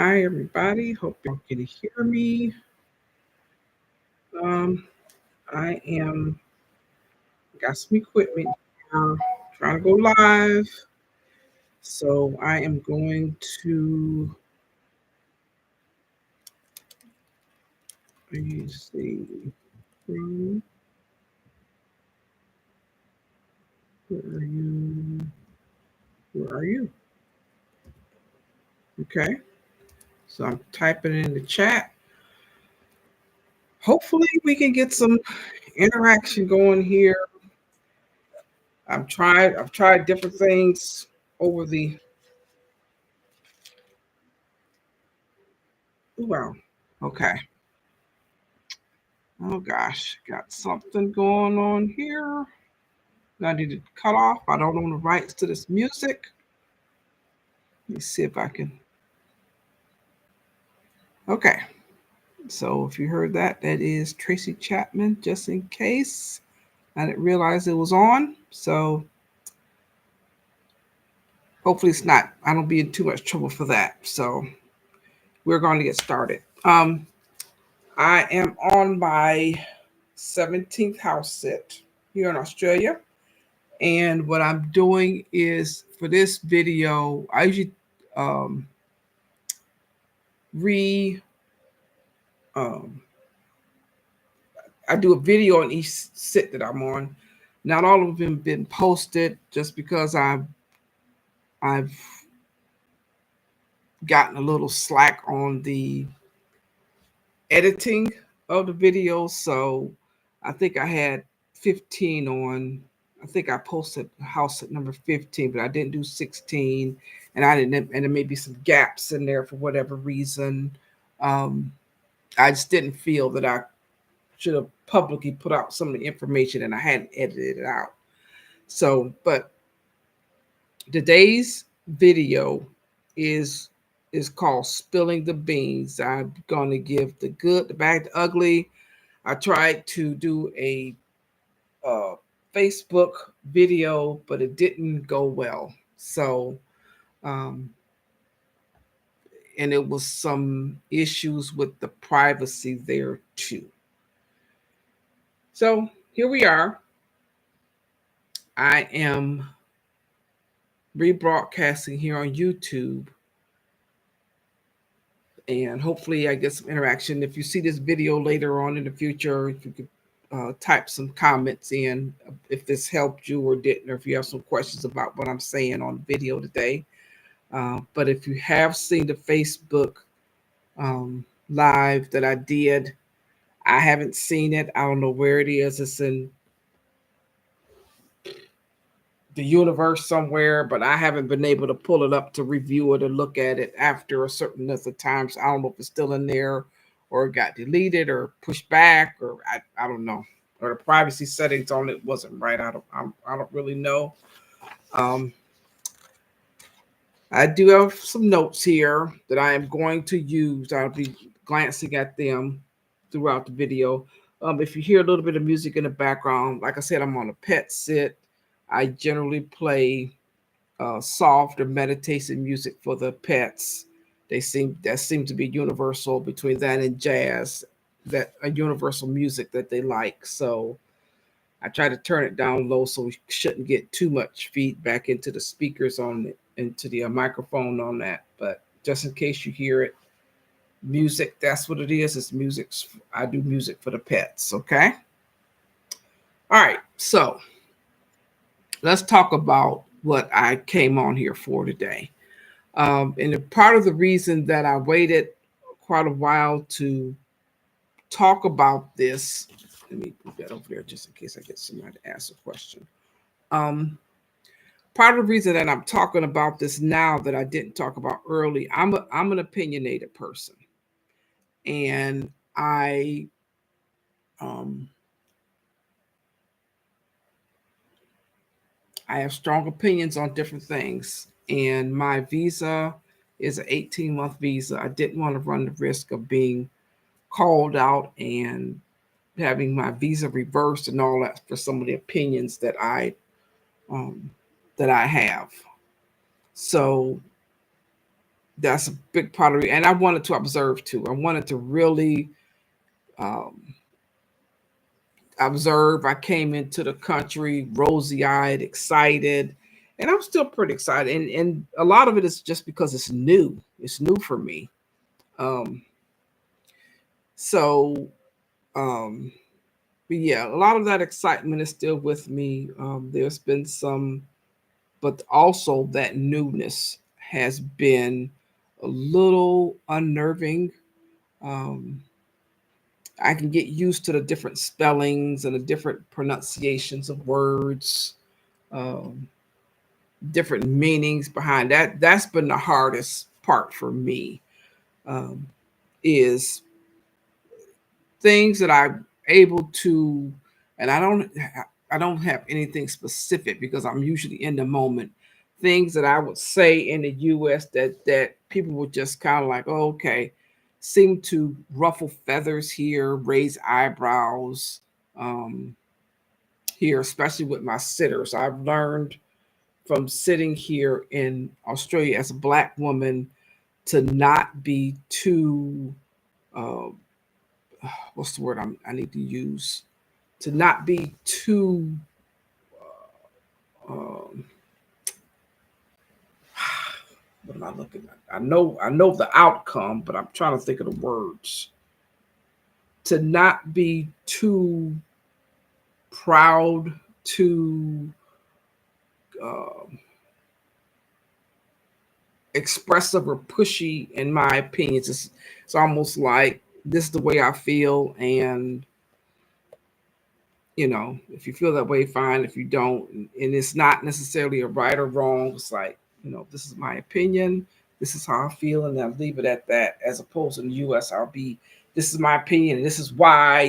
Hi, everybody. Hope you can hear me. Um, I am got some equipment here, trying to go live. So I am going to let me see. Where are you? Where are you? Okay. So I'm typing in the chat. Hopefully we can get some interaction going here. I've tried different things over the wow. Okay. Oh gosh, got something going on here. I need to cut off. I don't own the rights to this music. Let me see if I can. Okay. So if you heard that, that is Tracy Chapman, just in case. I didn't realize it was on. So hopefully it's not, I don't be in too much trouble for that. So we're going to get started. I am on my 17th house sit here in Australia. And what I'm doing is for this video, I usually um, re um, I do a video on each sit that I'm on. Not all of them been posted just because I've gotten a little slack on the editing of the videos. So I think I had 15 on. I think I posted house at number 15, but I didn't do 16, and I didn't. And there may be some gaps in there for whatever reason. Um, I just didn't feel that I should have publicly put out some of the information, and I hadn't edited it out. So, but today's video is is called "Spilling the Beans." I'm gonna give the good, the bad, the ugly. I tried to do a uh, Facebook video, but it didn't go well. So, um, and it was some issues with the privacy there too. So here we are. I am rebroadcasting here on YouTube, and hopefully I get some interaction. If you see this video later on in the future, if you could type some comments in if this helped you or didn't, or if you have some questions about what I'm saying on the video today. But if you have seen the Facebook live that I did, I haven't seen it. I don't know where it is. It's in the universe somewhere, but I haven't been able to pull it up to review it or look at it after a certain number of times. I don't know if it's still in there or it got deleted or pushed back, or I don't know. Or the privacy settings on it wasn't right. I don't really know. Um, I do have some notes here that I am going to use. I'll be glancing at them throughout the video. If you hear a little bit of music in the background, like I said, I'm on a pet sit. I generally play soft or meditation music for the pets. That seems to be universal between that and jazz, that a universal music that they like. So I try to turn it down low so we shouldn't get too much feedback into the speakers on it, into the microphone on that. But just in case you hear it, music, that's what it is. It's music. I do music for the pets. Okay. All right. So let's talk about what I came on here for today. And part of the reason that I waited quite a while to talk about this, let me put that over there just in case I get somebody to ask a question. Part of the reason that I'm talking about this now that I didn't talk about early, I'm an opinionated person, and um, I have strong opinions on different things, and my visa is an 18-month visa. I didn't want to run the risk of being called out and having my visa reversed and all that for some of the opinions um, that I have. So that's a big part of it. And I wanted to observe too. I wanted to really um, observe. I came into the country rosy eyed, excited, and I'm still pretty excited. And a lot of it is just because it's new. It's new for me. Um, so, um, but yeah, a lot of that excitement is still with me. There's been some, but also that newness has been a little unnerving. Um, I can get used to the different spellings and the different pronunciations of words, um, different meanings behind that. That's been the hardest part for me. Um, is things that I'm able to, and I don't have anything specific because I'm usually in the moment. Things that I would say in the U.S. that people would just kind of like, oh, okay, seem to ruffle feathers here, raise eyebrows um, here, especially with my sitters. I've learned from sitting here in Australia as a black woman to not be too uh, what's the word I need to use, to not be too um, what am I looking at? I know the outcome, but I'm trying to think of the words. To not be too proud, too uh, expressive or pushy in my opinions. It's almost like this is the way I feel, and you know, if you feel that way, fine. If you don't, and it's not necessarily a right or wrong, it's like, you know, this is my opinion. This is how I feel, and I'll leave it at that. As opposed to in the U.S., I'll be, this is my opinion, and this is why,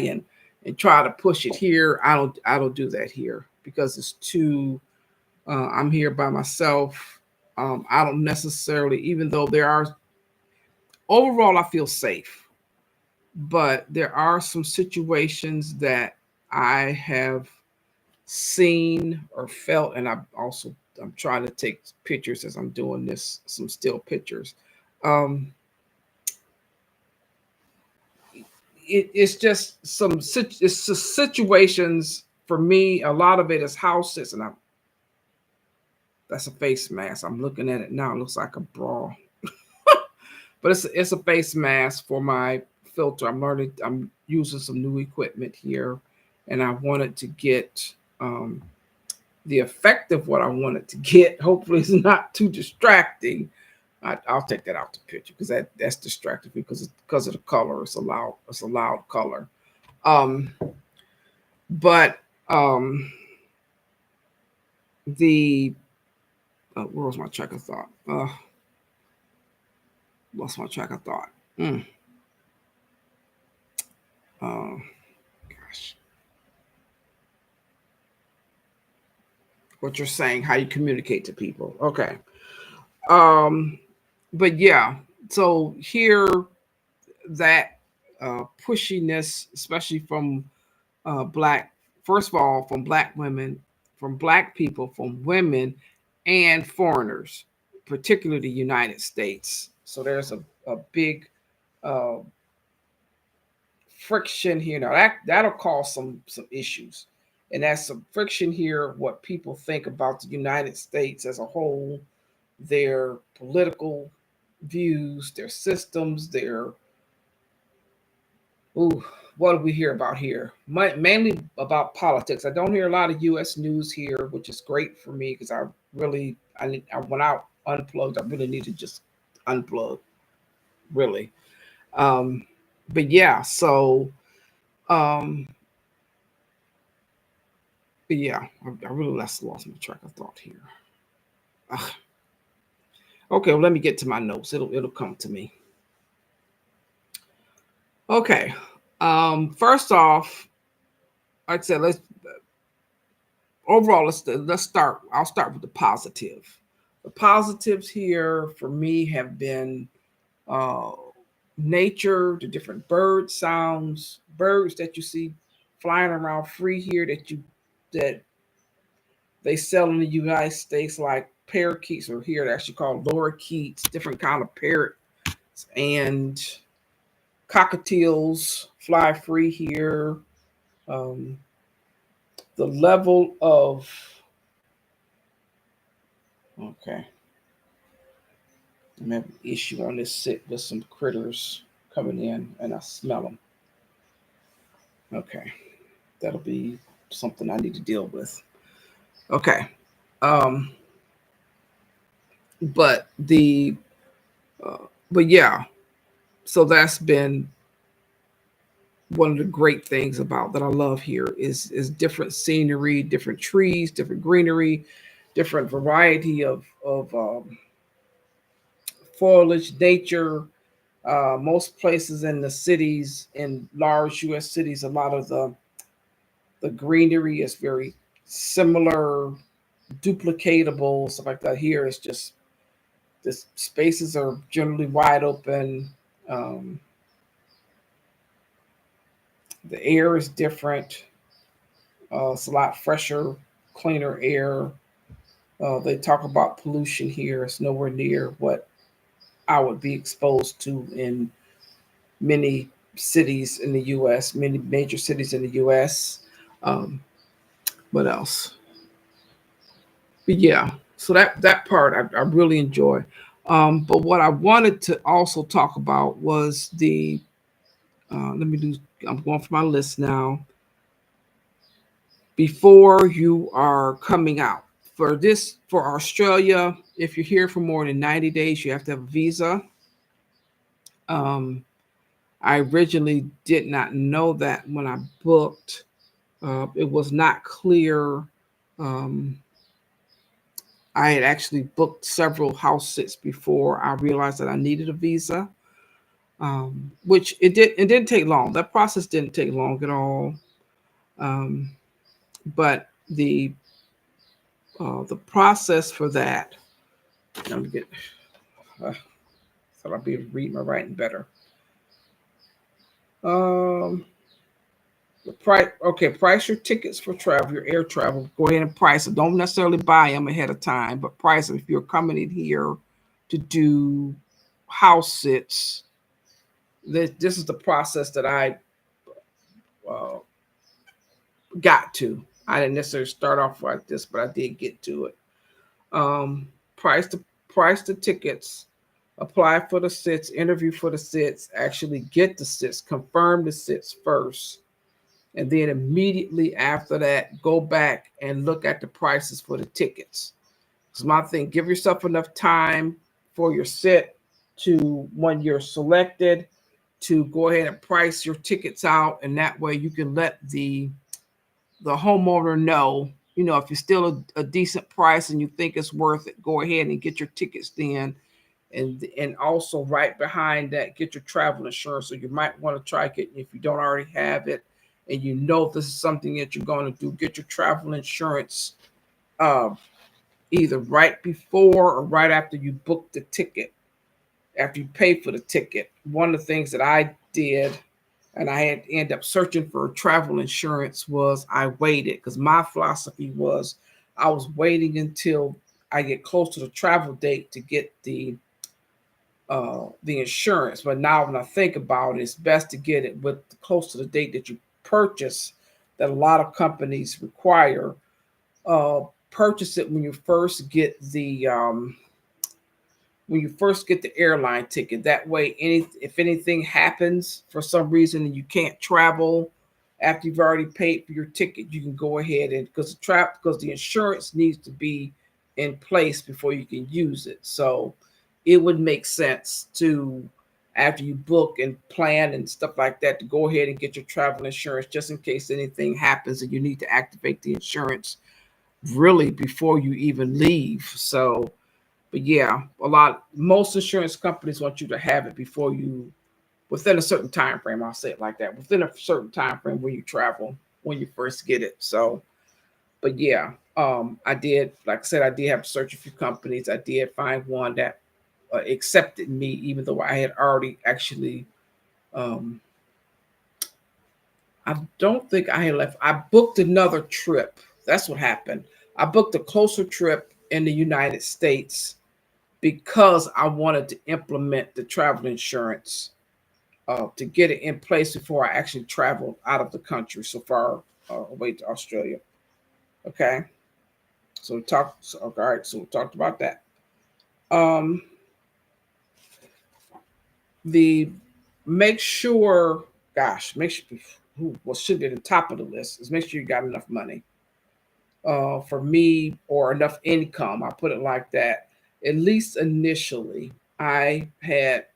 and try to push it here. I don't do that here because it's too. I'm here by myself. I don't necessarily, even though there are overall, I feel safe, but there are some situations that I have seen or felt, and I'm trying to take pictures as I'm doing this, some still pictures. Um, it's just it's just situations for me. A lot of it is houses, and that's a face mask. I'm looking at it now. It looks like a bra, but it's a face mask for my filter. I'm learning. I'm using some new equipment here, and I wanted to get um, the effect of what I wanted to get. Hopefully, it's not too distracting. I'll take that out the picture because that's distracting because of the color. It's a loud color. Um, but the where was my track of thought? Lost my track of thought. Mm, gosh, what you're saying, how you communicate to people. Okay. Um, but yeah, so here that pushiness, especially from black, first of all, from black women, from black people, from women, and foreigners, particularly the United States. So there's a big uh, friction here. Now that'll cause some issues, and that's some friction here. What people think about the United States as a whole, their political views, their systems, their ooh, what do we hear about here? Mainly about politics. I don't hear a lot of U.S. news here, which is great for me because when I unplugged, I really need to just unplug, really. Um, but yeah, so um, but yeah, I really lost my track of thought here. Ugh. Okay, well, let me get to my notes. It'll come to me. Okay. First off, like I said, let's start. I'll start with the positive. The positives here for me have been uh, nature, the different bird sounds, birds that you see flying around free here that they sell in the United States, like parakeets are here. They're actually called lorikeets, different kind of parrots and cockatiels fly free here. Um, the level of okay, I'm having an issue on this sit with some critters coming in, and I smell them. Okay, that'll be something I need to deal with. Okay, um, but the but yeah, so that's been one of the great things about that I love here is different scenery, different trees, different greenery, different variety of foliage, nature. Most places in the cities, in large U.S. cities, a lot of the greenery is very similar, duplicatable, stuff like that. Here, it's just the spaces are generally wide open. Um, the air is different. It's a lot fresher, cleaner air. They talk about pollution here. It's nowhere near what I would be exposed to in many cities in the U.S., many major cities in the U.S. Um, what else? But yeah, so that part I really enjoy. But what I wanted to also talk about was the let me do. I'm going for my list now. Before you are coming out for this for Australia, if you're here for more than 90 days, you have to have a visa. Um, I originally did not know that when I booked. It was not clear. Um, I had actually booked several house sits before I realized that I needed a visa, which it did. It didn't take long. That process didn't take long at all. Um, but the process for that. Let me get. Thought I'd be able to read my writing better. Um, the price. Okay, price your tickets for travel, your air travel. Go ahead and price it. Don't necessarily buy them ahead of time, but price them if you're coming in here to do house sits. This is the process that I uh, got to. I didn't necessarily start off like this, but I did get to it. Um, price the price the tickets, apply for the sits, interview for the sits, actually get the sits, confirm the sits first, and then immediately after that, go back and look at the prices for the tickets. It's my thing. Give yourself enough time for your sit to when you're selected to go ahead and price your tickets out, and that way you can let the homeowner know, if you're still a decent price and you think it's worth it, go ahead and get your tickets then. And also right behind that, get your travel insurance. So you might want to try getting, if you don't already have it, and this is something that you're going to do, get your travel insurance uh, either right before or right after you book the ticket, after you pay for the ticket. One of the things that I did, and I had to end up searching for travel insurance, was I waited because my philosophy was I was waiting until I get close to the travel date to get the insurance. But now when I think about it, it's best to get it with close to the date that you purchase. That a lot of companies require. Uh, Purchase it when you first get the airline ticket. That way, if anything happens for some reason and you can't travel after you've already paid for your ticket, you can go ahead and because the insurance needs to be in place before you can use it. So it would make sense to, after you book and plan and stuff like that, to go ahead and get your travel insurance just in case anything happens and you need to activate the insurance really before you even leave. So but yeah, most insurance companies want you to have it before you, within a certain time frame. I'll say it like that. Within a certain time frame when you travel, when you first get it. So, but yeah, I did. Like I said, I did have to search a few companies. I did find one that accepted me, even though I had already actually. Um, I don't think I had left. I booked another trip. That's what happened. I booked a closer trip in the United States because I wanted to implement the travel insurance to get it in place before I actually traveled out of the country so far away to Australia. Okay, so we talked. So, all right, so we talked about that. Um, the make sure, gosh, make sure. What should be at the top of the list is make sure you got enough money for me or enough income. I put it like that. At least initially, I had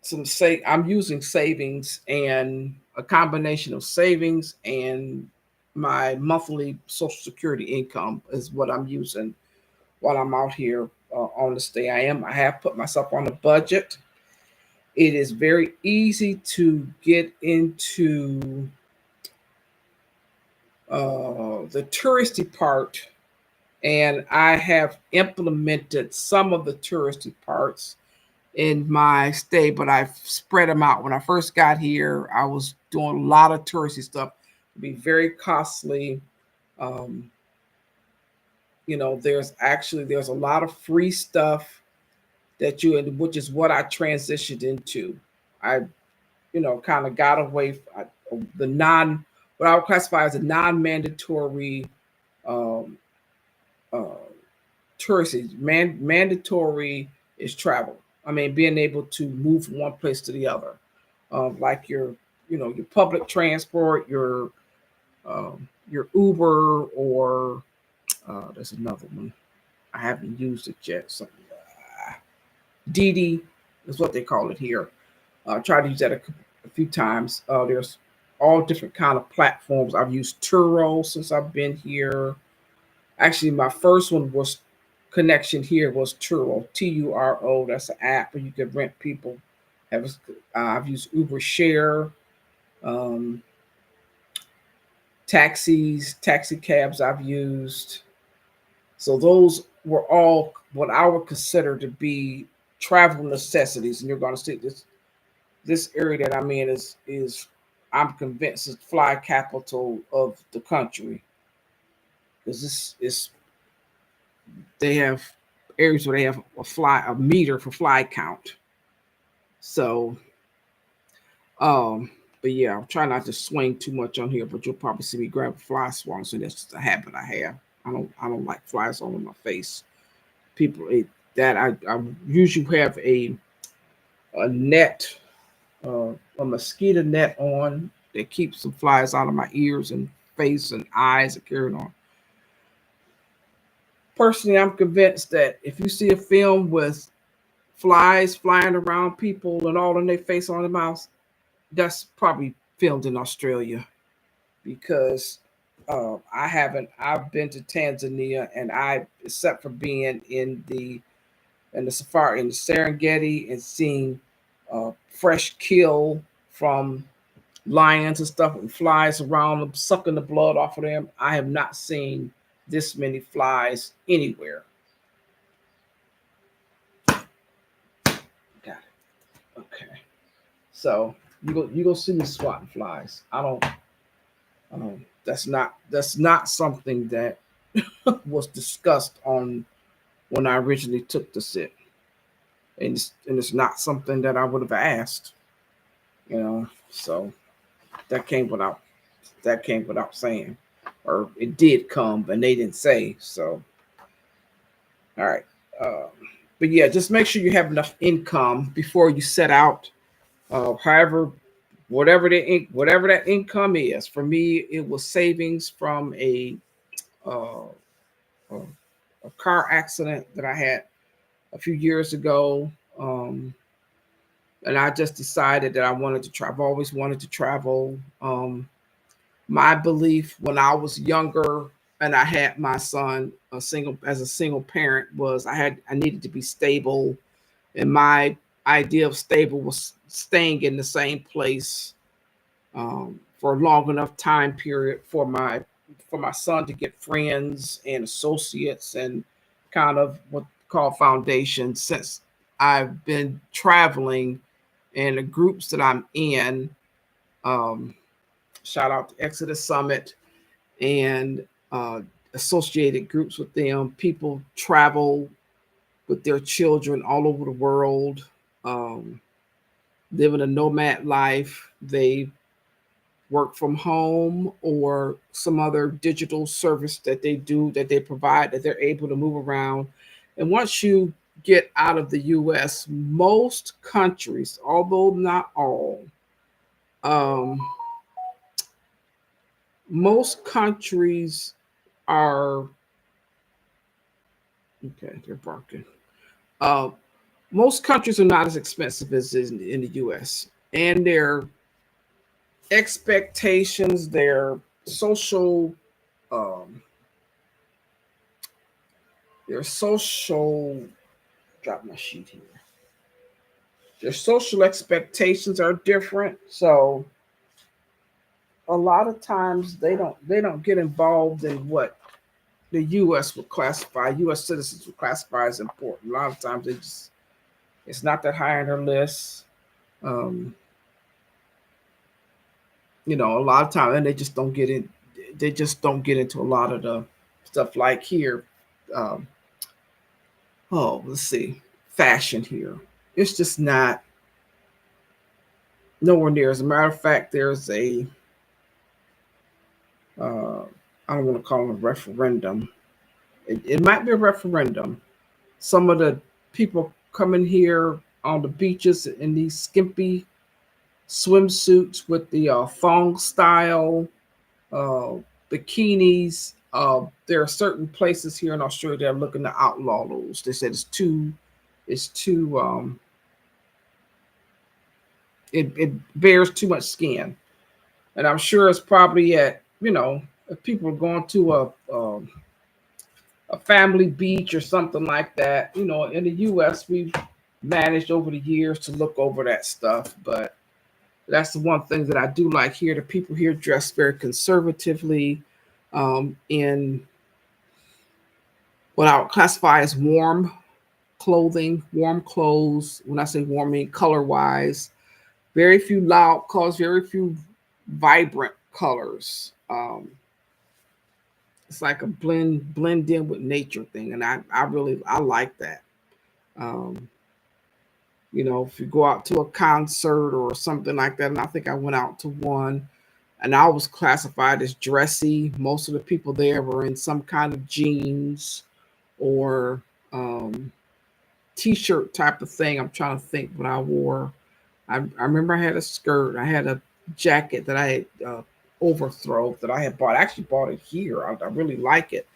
some say. I'm using savings and a combination of savings and my monthly Social Security income is what I'm using while I'm out here on the stay. I have put myself on a budget. It is very easy to get into the touristy part, and I have implemented some of the touristy parts in my stay, but I've spread them out. When I first got here, I was doing a lot of touristy stuff. It'd be very costly. Um, there's a lot of free stuff that which is what I transitioned into. I kind of got away the non what I would classify as a non-mandatory um, uh, touristy. Mandatory is travel. I mean, being able to move from one place to the other, like your public transport, your Uber, or there's another one. I haven't used it yet. Something Didi is what they call it here. I tried to use that a few times. There's all different kind of platforms. I've used Turo since I've been here. Actually, my first one was connection here was Turo, Turo. That's an app where you can rent people. I've used Uber Share, um, taxi cabs. I've used. So those were all what I would consider to be travel necessities, and you're going to see this area that I'm in is I'm convinced is fly capital of the country because this is they have areas where they have a meter for fly count. So, but yeah, I'm trying not to swing too much on here, but you'll probably see me grab a fly swatter. So that's just a habit I have. I don't like flies all in my face. That I usually have a net, a mosquito net on that keeps the flies out of my ears and face and eyes and carrying on. Personally, I'm convinced that if you see a film with flies flying around people and all in their face on their mouth, that's probably filmed in Australia because I haven't. I've been to Tanzania, and except for being in the safari in the Serengeti and seeing fresh kill from lions and stuff and flies around them, sucking the blood off of them. I have not seen this many flies anywhere. Got it. Okay. So you go see me swatting flies. I don't. That's not something that was discussed on when I originally took the sit, and it's not something that I would have asked. So that came without saying, or it did come, but they didn't say. So all right. Um, but yeah, just make sure you have enough income before you set out. However, whatever that income is. For me, it was savings from uh, a, a car accident that I had a few years ago. And I just decided that I wanted to travel. I've always wanted to travel. My belief when I was younger and I had my son as a single parent was I needed to be stable, and my idea of stable was staying in the same place for a long enough time period for my son to get friends and associates and kind of what called foundation. Since I've been traveling and the groups that I'm in, um, shout out to Exodus Summit and associated groups with them. People travel with their children all over the world, um, living a nomad life. They work from home or some other digital service that they do, that they provide, that they're able to move around. And once you get out of the US, most countries, although not all, um, most countries are okay, they're barking. Uh, most countries are not as expensive as in the US. And their expectations, their social um, their social drop my sheet here. Their social expectations are different. So a lot of times they don't get involved in what the US would classify, US citizens would classify as important. A lot of times it's not that high on their list. Um, a lot of times, and they just don't get into a lot of the stuff like here. Um, oh, let's see, fashion here. It's just not nowhere near. As a matter of fact, there's a uh, I don't want to call it a referendum. It might be a referendum. Some of the people coming here on the beaches in these skimpy swimsuits with the thong style uh, bikinis. There are certain places here in Australia that are looking to outlaw those. They said it's too, it bears too much skin, and I'm sure it's probably at if people are going to a family beach or something like that. In the U.S. we've managed over the years to look over that stuff, but that's the one thing that I do like here. The people here dress very conservatively, in what I would classify as warm clothing, warm clothes. When I say warm, I mean color wise. Very few loud colors, very few vibrant colors. It's like a blend in with nature thing, and I like that. Um, if you go out to a concert or something like that, and I think I went out to one, and I was classified as dressy. Most of the people there were in some kind of jeans or um, t-shirt type of thing. I'm trying to think what I wore. I remember I had a skirt. I had a jacket that I had overthrow that I had bought. I actually bought it here. I really like it,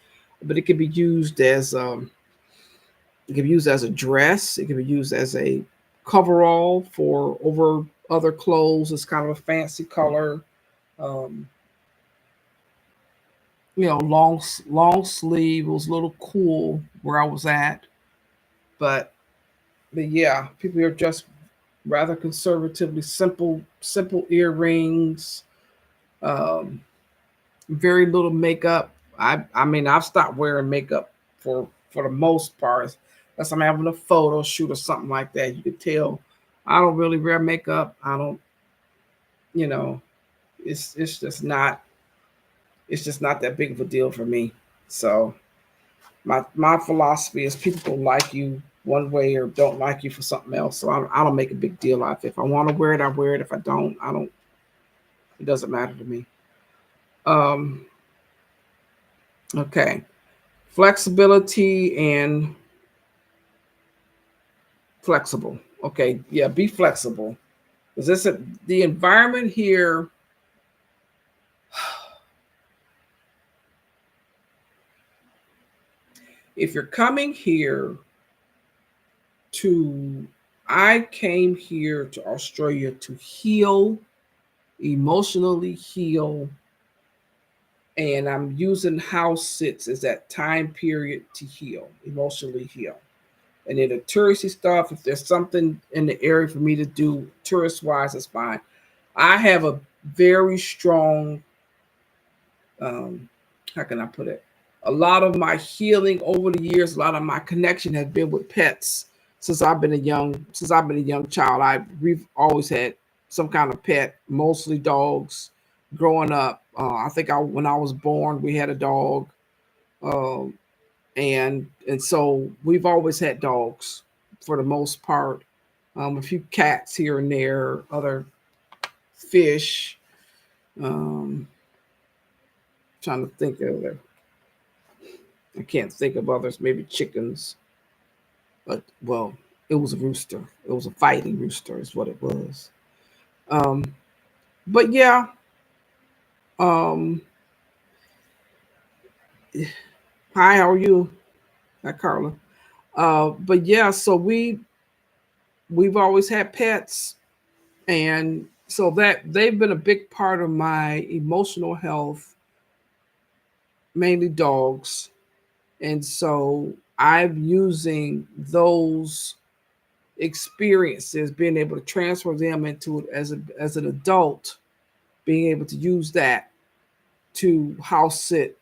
but it can be used as it can be used as a dress. It can be used as a coverall for over other clothes. It's kind of a fancy color. Um, long sleeve. It was a little cool where I was at, but yeah, people are just rather conservatively simple earrings, um, very little makeup. I mean I've stopped wearing makeup for the most part. Unless I'm having a photo shoot or something like that. You could tell I don't really wear makeup. I don't, you know, it's just not that big of a deal for me. So my philosophy is people like you one way or don't like you for something else. So I don't make a big deal out of it. If I want to wear it, I wear it. If I don't, I don't. It doesn't matter to me. Um, okay, flexibility and flexible. Okay, yeah, be flexible. Is this the environment here? If you're coming here to, I came here to Australia to heal, emotionally heal, and I'm using house sits as that time period to heal, emotionally heal. And then the touristy stuff, if there's something in the area for me to do tourist wise, that's fine. I have a very strong, um, how can I put it? A lot of my healing over the years, a lot of my connection has been with pets since I've been a young child. We've always had some kind of pet, mostly dogs. Growing up, I think when I was born, we had a dog. Um, and so we've always had dogs for the most part. A few cats here and there, other fish. Um, trying to think of it. I can't think of others. Maybe chickens, but well, it was a rooster. It was a fighting rooster, is what it was. Um, but yeah, um, hi, how are you? Hi, Carla. But yeah, so we've always had pets, and so that they've been a big part of my emotional health, mainly dogs. And so I'm using those experiences, being able to transfer them into it as an adult, being able to use that to house sit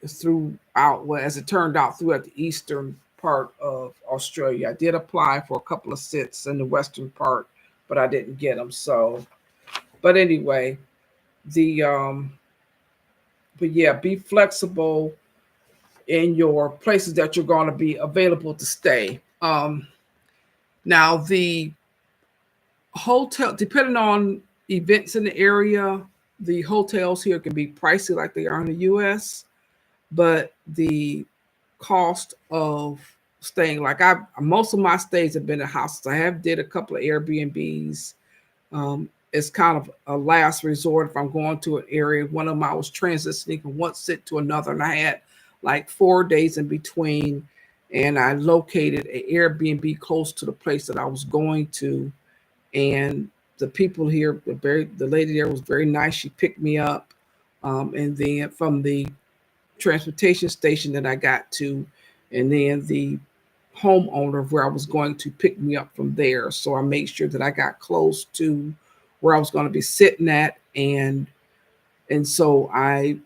throughout, well, as it turned out, throughout the eastern part of Australia. I did apply for a couple of sits in the western part, but I didn't get them. So, but anyway, the but yeah, be flexible in your places that you're going to be available to stay. Now the hotel, depending on events in the area, the hotels here can be pricey like they are in the U.S. But the cost of staying, like I, most of my stays have been at houses. I have did a couple of Airbnbs. It's kind of a last resort if I'm going to an area. One of them I was transitioning from one sit to another, and I had like 4 days in between, and I located an Airbnb close to the place that I was going to, and the people here, the lady there was very nice. She picked me up, and then from the transportation station that I got to, and then the homeowner of where I was going to pick me up from there. So I made sure that I got close to where I was going to be sitting at, and so I,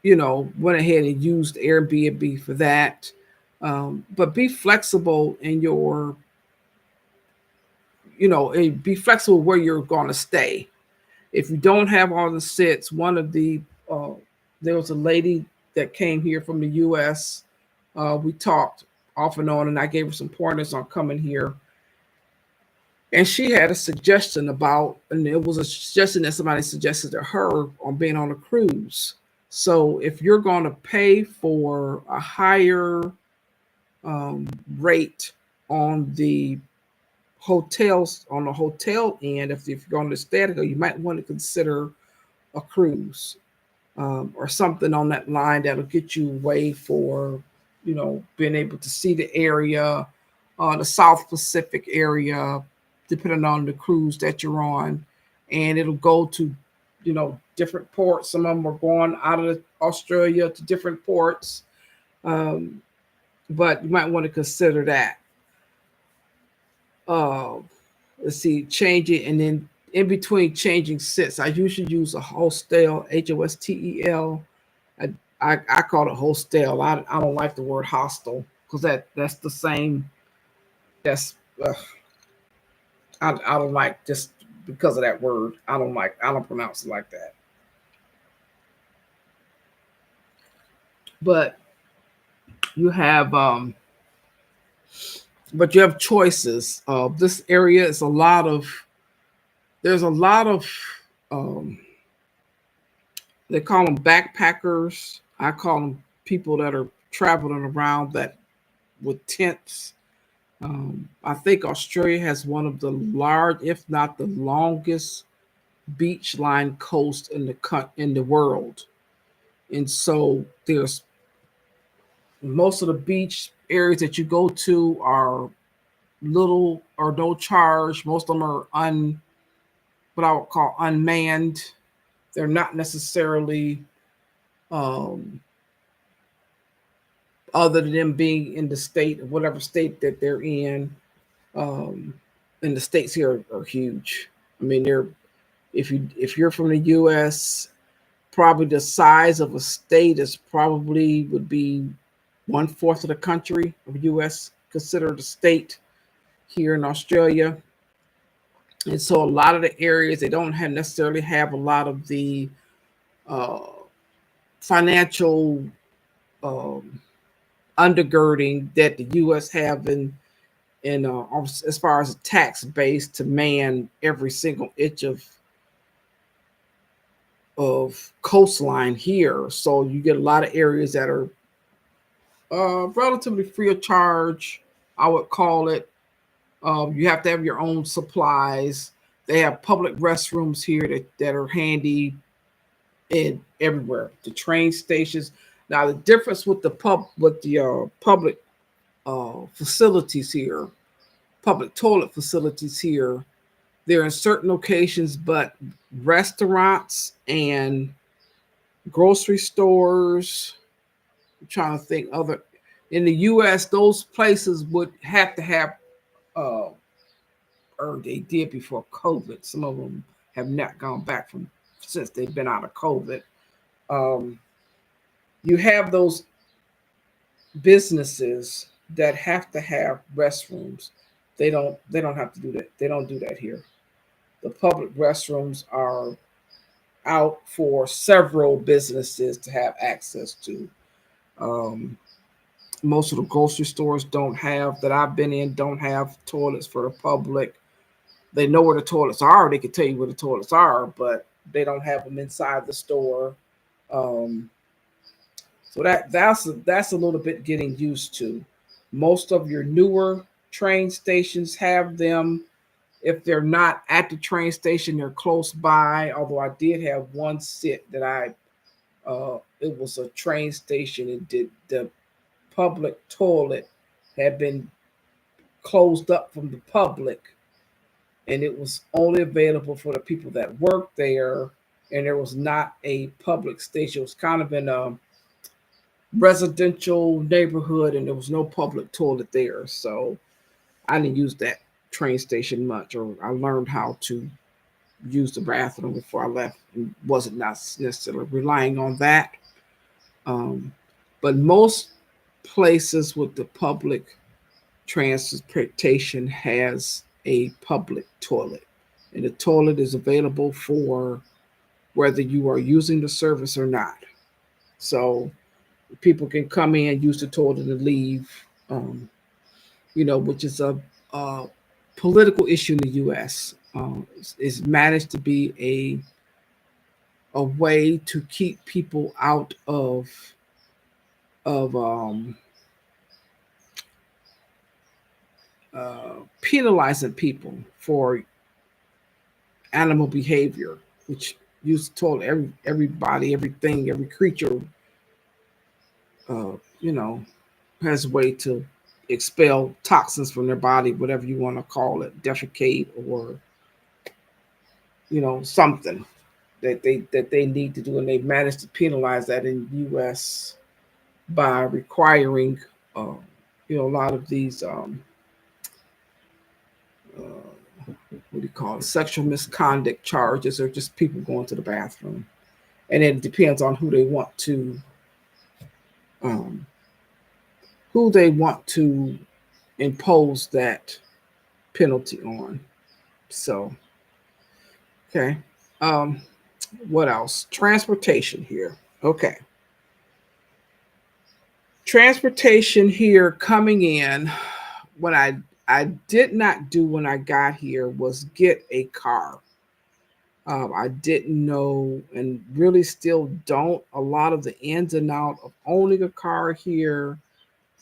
went ahead and used Airbnb for that. But be flexible in your, be flexible where you're going to stay. If you don't have all the sits, one of the there was a lady that came here from the U.S. We talked off and on, and I gave her some pointers on coming here. And she had a suggestion about, and it was a suggestion that somebody suggested to her on being on a cruise. So if you're going to pay for a higher um, rate on the hotels, on the hotel end, if you're going to stay, you might want to consider a cruise, or something on that line that'll get you away for, being able to see the area, the South Pacific area, depending on the cruise that you're on. And it'll go to, different ports. Some of them are going out of Australia to different ports. Um, but you might want to consider that. Uh, let's see, change it, and then in between changing sits, I usually use a hostel, HOSTEL. I, I call it hostel. I don't like the word hostel because that's the same. That's I don't like, just because of that word. I don't pronounce it like that. But you have you have choices. This area is a lot of there's a lot of um, they call them backpackers. I call them people that are traveling around that with tents. I think Australia has one of the large, if not the longest, beach line coast in the world, and so there's most of the beach areas that you go to are little or no charge. Most of them are what I would call unmanned. They're not necessarily, um, other than them being in the state, whatever state that they're in. Um, and the states here are huge. I mean, they're if you're from the U.S., probably the size of a state is probably would be one fourth of the country of U.S. considered a state here in Australia. And so a lot of the areas they don't necessarily have a lot of the uh, financial. um, undergirding that the U.S. have in as far as a tax base to man every single inch of coastline here. So you get a lot of areas that are relatively free of charge, I would call it. You have to have your own supplies. They have public restrooms here that are handy in everywhere. The train stations. Now the difference with the public facilities here, public toilet facilities here, they're in certain locations, but restaurants and grocery stores. I'm trying to think other in the U.S. Those places would have to have, uh, or they did before COVID. Some of them have not gone back from since they've been out of COVID. Um, you have those businesses that have to have restrooms. They don't have to do that. They don't do that here. The public restrooms are out for several businesses to have access to. Um, Most of the grocery stores don't have that I've been in don't have toilets for the public. They know where the toilets are. They can tell you where the toilets are, but they don't have them inside the store. Um, so that's a little bit getting used to. Most of your newer train stations have them. If they're not at the train station, they're close by. Although I did have one sit that it was a train station. It did the public toilet had been closed up from the public, and it was only available for the people that worked there. And there was not a public station. It was kind of in a residential neighborhood, and there was no public toilet there. So I didn't use that train station much, or I learned how to use the bathroom before I left and wasn't not necessarily relying on that. Um, but most places with the public transportation has a public toilet, and the toilet is available for whether you are using the service or not. So people can come in, use the toilet, and leave. Um, which is a political issue in the U.S. It's managed to be a way to keep people out of penalizing people for animal behavior, which used to told everybody, everything, every creature, uh, you know, has a way to expel toxins from their body, whatever you want to call it, defecate or something that they need to do, and they've managed to penalize that in the U.S. by requiring, uh, a lot of these what do you call it, sexual misconduct charges, or just people going to the bathroom, and it depends on um, who they want to impose that penalty on. So, okay. Um, what else? Transportation here. Okay. Transportation here coming in. What I did not do when I got here was get a car. I didn't know, and really still don't, a lot of the ins and out of owning a car here,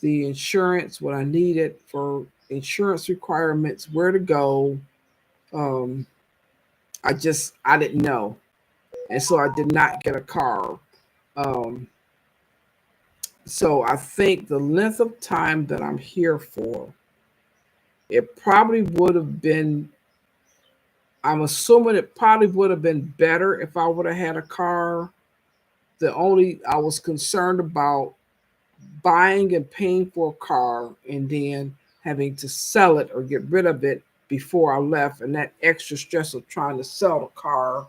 the insurance, what I needed for insurance requirements, where to go. Um, I didn't know, and so I did not get a car. Um, so I think the length of time that I'm here for, it probably would have been. I'm assuming it probably would have been better if I would have had a car. The only I was concerned about buying and paying for a car and then having to sell it or get rid of it before I left, and that extra stress of trying to sell the car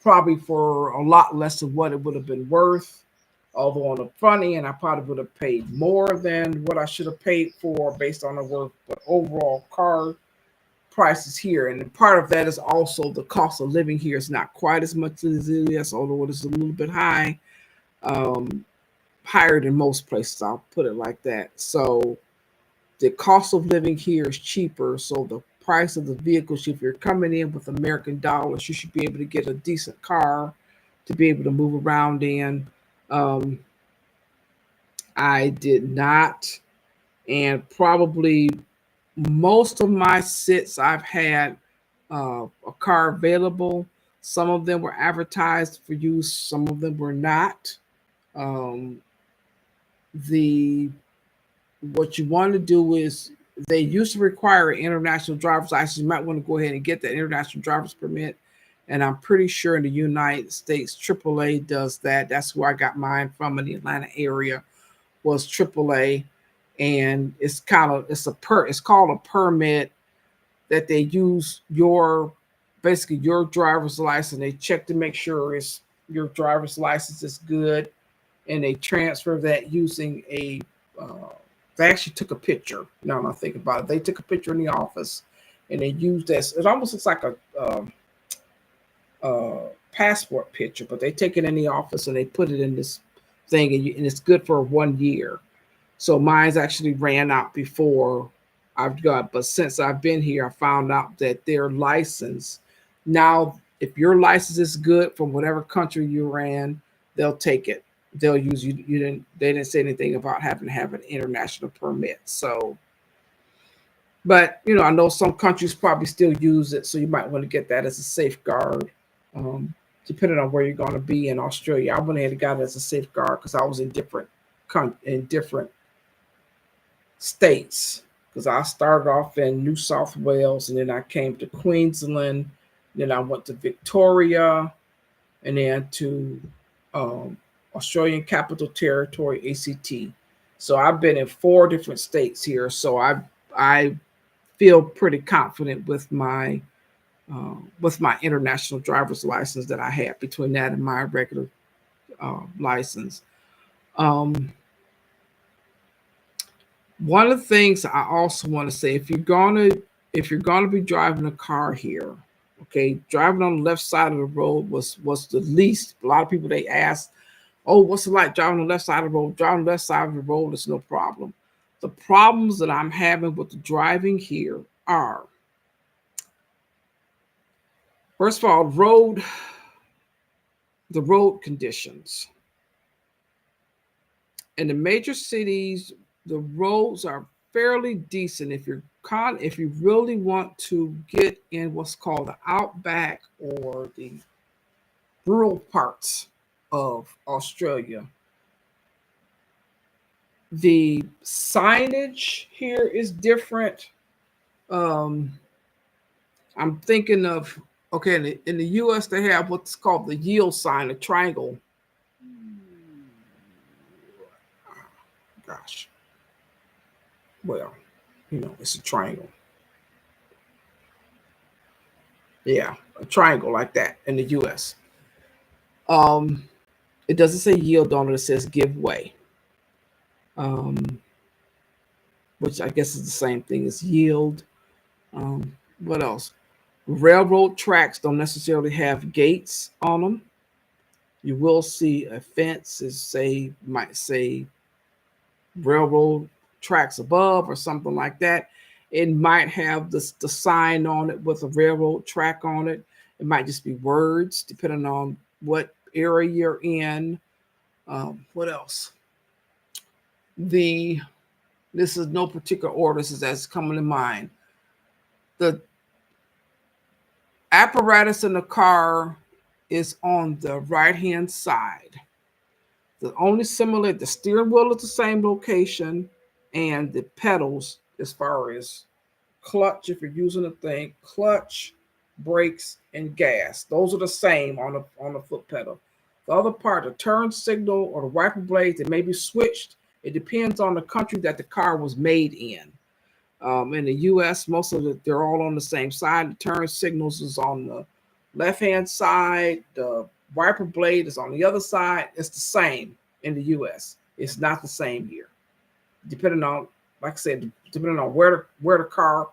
probably for a lot less of what it would have been worth. Although on the front end, I probably would have paid more than what I should have paid for based on the work. But overall, car prices here, and part of that is also the cost of living here is not quite as much as it is, although it is a little bit high. Um, higher than most places. I'll put it like that. So the cost of living here is cheaper. So the price of the vehicles, if you're coming in with American dollars, you should be able to get a decent car to be able to move around in. Um, I did not, and probably most of my sits I've had a car available. Some of them were advertised for use, some of them were not. Um, the what you want to do is they used to require an international driver's license. You might want to go ahead and get that international driver's permit. And I'm pretty sure in the United States, AAA does that. That's where I got mine from in the Atlanta area was AAA. And it's called a permit that they use basically your driver's license. They check to make sure your driver's license is good, and they transfer that using uh, they actually took a picture. Now I think about it, they took a picture in the office, and they used this. It almost looks like a passport picture, but they take it in the office and they put it in this thing, and it's good for 1 year. So mine's actually ran out before I've got, but since I've been here, I found out that their license now, if your license is good from whatever country you're in, they'll take it. They'll use you. They didn't say anything about having to have an international permit. So, but I know some countries probably still use it, so you might want to get that as a safeguard. Um, Depending on where you're going to be in Australia, I went ahead and got it as a safeguard because I was in different states, because I started off in New South Wales, and then I came to Queensland, then I went to Victoria, and then to um, Australian Capital Territory (ACT). So I've been in 4 different states here. So I feel pretty confident with my international driver's license that I have between that and my regular license. Um, One of the things I also want to say, if you're gonna be driving a car here, okay, driving on the left side of the road was the least. A lot of people they ask, "Oh, what's it like driving on the left side of the road?" Driving on the left side of the road is no problem. The problems that I'm having with the driving here are, first of all, the road conditions. In the major cities, the roads are fairly decent if you really want to get in what's called the outback or the rural parts of Australia. The signage here is different. Um, I'm thinking of, okay, in the US they have what's called the yield sign, a triangle. Gosh, well, it's a triangle. Yeah, a triangle like that in the US. Um, it doesn't say yield on it, it says give way. Um, which I guess is the same thing as yield. What else? Railroad tracks don't necessarily have gates on them. You will see a fence might say railroad tracks above or something like that. It might have the sign on it with a railroad track on it. It might just be words depending on what area you're in. What else? The This is no particular order. This is that's coming to mind. The apparatus in the car is on the right hand side. The steering wheel is the same location, and the pedals, as far as clutch, if you're using a thing, clutch, brakes, and gas, those are the same on the foot pedal. The other part, the turn signal or the wiper blades, it may be switched. It depends on the country that the car was made in. In the U.S., most of it, they're all on the same side. The turn signals is on the left-hand side. The wiper blade is on the other side. It's the same in the U.S. It's not the same here. Depending on, like I said, depending on where the car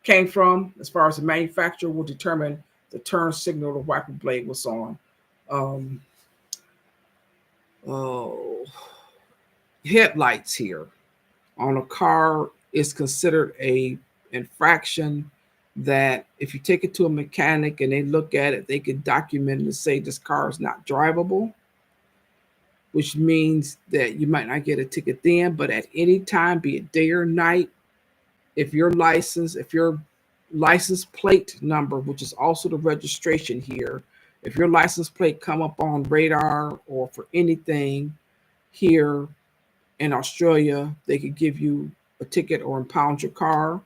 came from, as far as the manufacturer will determine the turn signal the wiper blade was on. Um, oh, headlights here on a car is considered a infraction that if you take it to a mechanic and they look at it, they can document and say this car is not drivable, which means that you might not get a ticket then, but at any time, be it day or night, if your license plate number, which is also the registration here, if your license plate come up on radar or for anything here in Australia, they could give you a ticket or impound your car.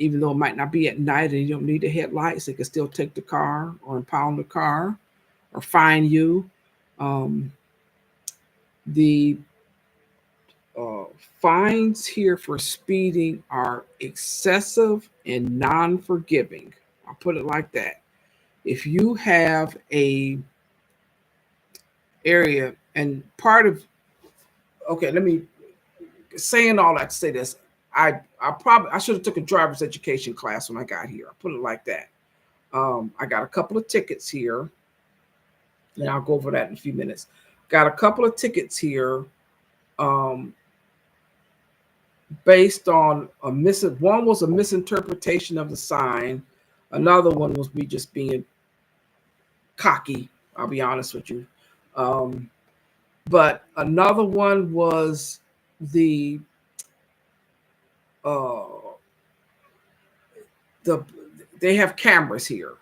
Even though it might not be at night and you don't need the headlights, they can still take the car or impound the car or fine you. Um, the uh, fines here for speeding are excessive and non-forgiving. I'll put it like that. If you have a area and part of okay, let me saying all that to say this. I should have took a driver's education class when I got here. I'll put it like that. I got a couple of tickets here, and I'll go over that in a few minutes. Got a couple of tickets here um, based on one was a misinterpretation of the sign. Another one was me just being cocky. I'll be honest with you. Um, but another one was the uh, the they have cameras here.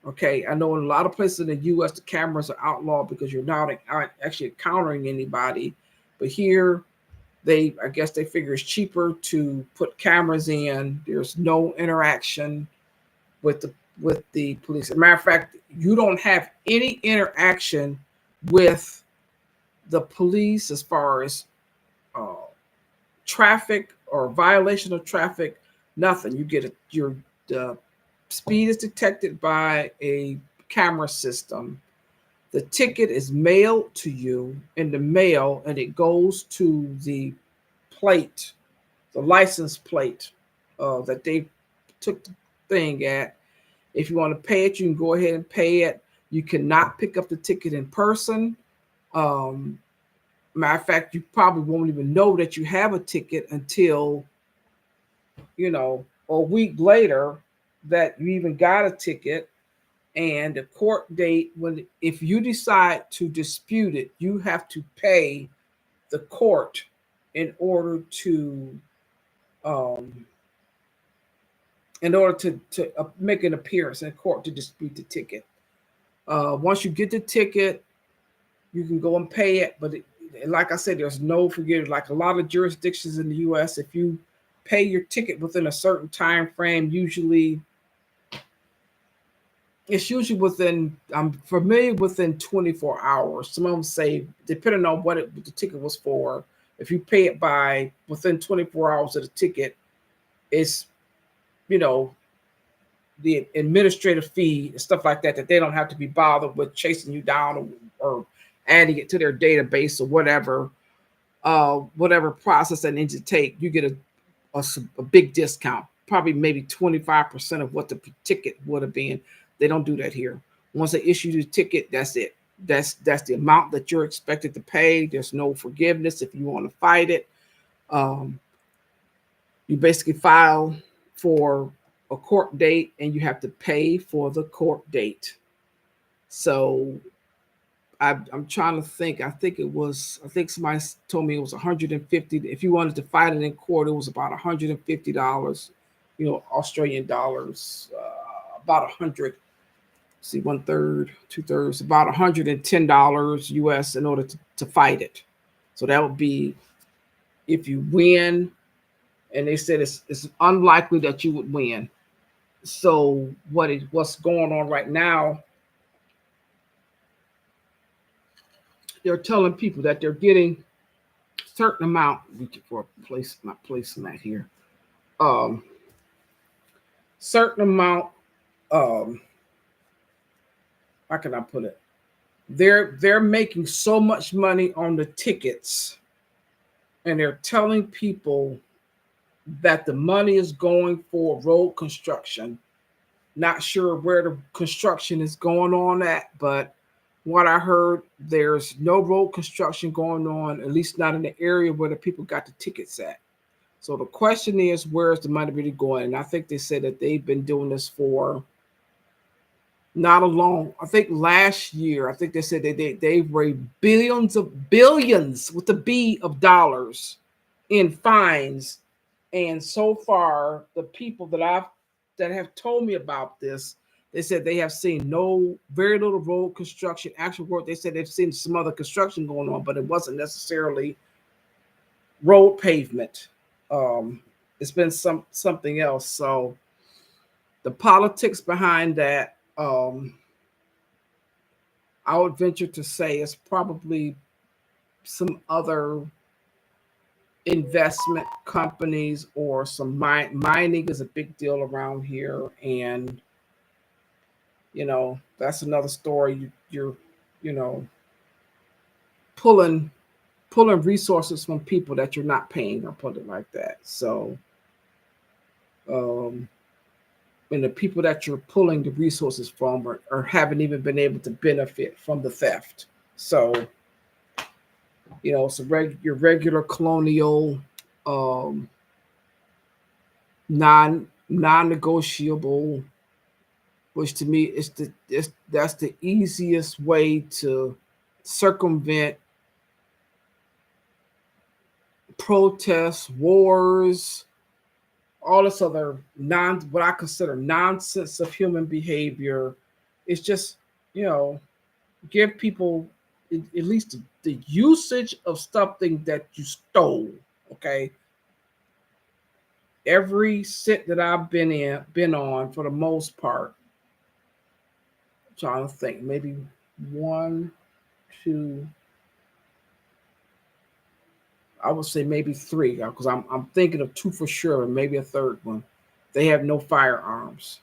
Okay, I know in a lot of places in the U.S. the cameras are outlawed because you're not actually encountering anybody, but here I guess they figure it's cheaper to put cameras in. There's no interaction with the police. As a matter of fact, you don't have any interaction with the police as far as uh, traffic or violation of traffic. Nothing. You get your the speed is detected by a camera system. The ticket is mailed to you in the mail, and it goes to the plate, the license plate that they took the thing at. If you want to pay it, you can go ahead and pay it. You cannot pick up the ticket in person. Um, Matter of fact, you probably won't even know that you have a ticket until, a week later that you even got a ticket. And the court date, if you decide to dispute it, you have to pay the court in order to um, make an appearance in court to dispute the ticket. Once you get the ticket, you can go and pay it. But like I said, there's no forgiveness. Like a lot of jurisdictions in the U.S., if you pay your ticket within a certain time frame, it's usually I'm familiar within 24 hours. Some of them say, depending on what the ticket was for, if you pay it by within 24 hours of the ticket, it's, the administrative fee and stuff like that they don't have to be bothered with chasing you down or adding it to their database or whatever process that needs to take. You get a big discount, probably maybe 25% of what the ticket would have been. They don't do that here. Once they issue the ticket, that's it. That's the amount that you're expected to pay. There's no forgiveness if you want to fight it. You basically file for a court date and you have to pay for the court date. So I'm trying to think. I think somebody told me it was 150. If you wanted to fight it in court, it was about $150, Australian dollars, about 100. See, 1/3, 2/3, about $110 US in order to fight it. So that would be if you win, and they said it's unlikely that you would win. So what's going on right now? They're telling people that they're getting a certain amount for a place, not placing that here. Certain amount. How can I put it? They're making so much money on the tickets, and they're telling people that the money is going for road construction. Not sure where the construction is going on at, but what I heard, there's no road construction going on, at least not in the area where the people got the tickets at. So the question is, where is the money really going? And I think they said that they've been doing this for not a long. I think last year, I think they said they raised billions with the B of dollars in fines. And so far, the people that have told me about this, they said they have seen no very little road construction, actual work. They said they've seen some other construction going on, but it wasn't necessarily road pavement. Um, it's been something else. So the politics behind that, I would venture to say, is probably some other investment companies or some mining is a big deal around here, and that's another story. You're you know pulling resources from people that you're not paying, or put it like that. So um and the people that you're pulling the resources from or haven't even been able to benefit from the theft. So so your regular colonial, um non-negotiable, which to me is that's the easiest way to circumvent protests, wars, all this other what I consider nonsense of human behavior. It's just, you know, give people at least the usage of something that you stole. Okay. Every sit that I've been on, for the most part, I'm trying to think, maybe one, two, I would say maybe three, because I'm thinking of two for sure, and maybe a third one. They have no firearms.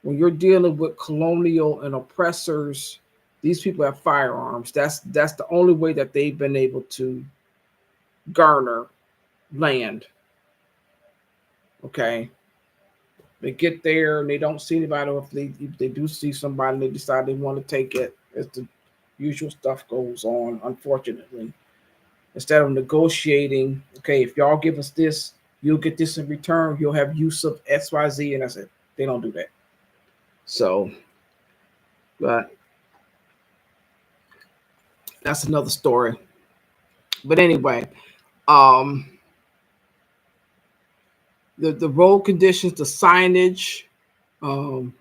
When you're dealing with colonial and oppressors, these people have firearms. That's the only way that they've been able to garner land. Okay, they get there and they don't see anybody, or if they do see somebody and they decide they want to take it, as the usual stuff goes on, unfortunately. Instead of negotiating, okay, if y'all give us this, you'll get this in return. You'll have use of XYZ, and that's it. They don't do that. So, but that's another story. But anyway, um, the road conditions, the signage. Um,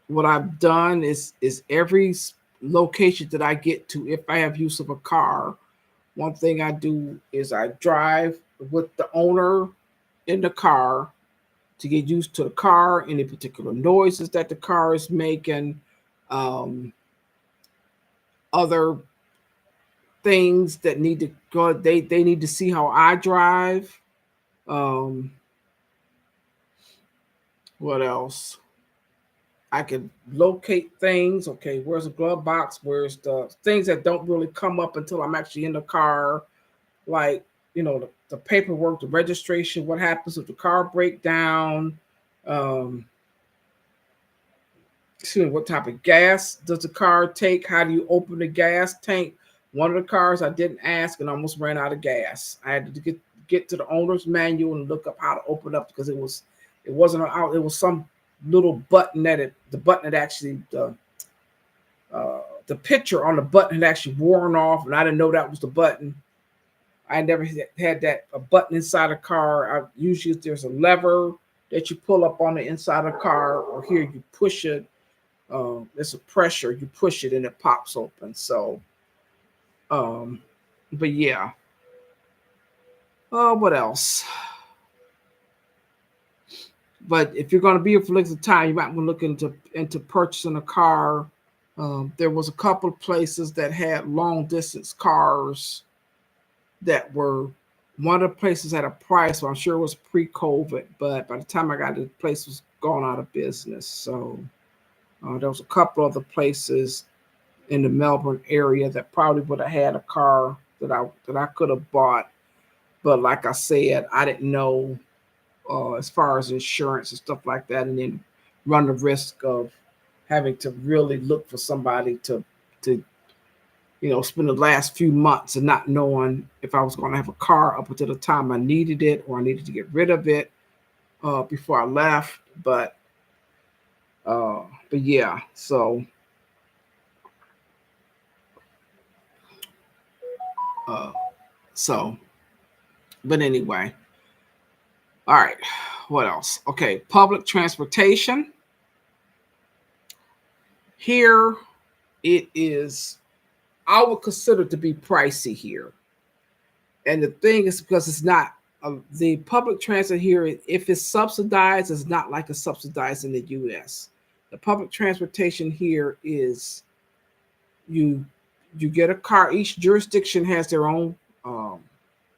what I've done is every location that I get to, if I have use of a car, one thing I do is I drive with the owner in the car to get used to the car, any particular noises that the car is making, um, other things that need to go. They need to see how I drive. Um, what else? I can locate things. Okay, where's the glove box? Where's the things that don't really come up until I'm actually in the car? Like, the paperwork, the registration, what happens if the car break down? Um, excuse me, what type of gas does the car take? How do you open the gas tank? One of the cars I didn't ask and almost ran out of gas. I had to get to the owner's manual and look up how to open up, because it wasn't out. It was some little button the button had actually the picture on the button had actually worn off, and I didn't know that was the button. I never had that a button inside a car. Usually there's a lever that you pull up on the inside of the car, or here you push it. There's a pressure. You push it and it pops open. So, but yeah. What else? But if you're going to be here for length of time, you might want to look into purchasing a car. There was a couple of places that had long distance cars that were. One of the places had a price, so I'm sure it was pre-COVID, but by the time I got to the place, was gone out of business. So there was a couple other places in the Melbourne area that probably would have had a car that I could have bought, but like I said, I didn't know as far as insurance and stuff like that, and then run the risk of having to really look for somebody to spend the last few months and not knowing if I was going to have a car up until the time I needed it or I needed to get rid of it before I left. Uh, but yeah, uh, so, but anyway, all right. What else? Okay, public transportation. Here it is, I would consider it to be pricey here. And the thing is because it's not the public transit here, if it's subsidized, it's not like it's subsidized in the US. The public transportation here is you you get a car. Each jurisdiction has their own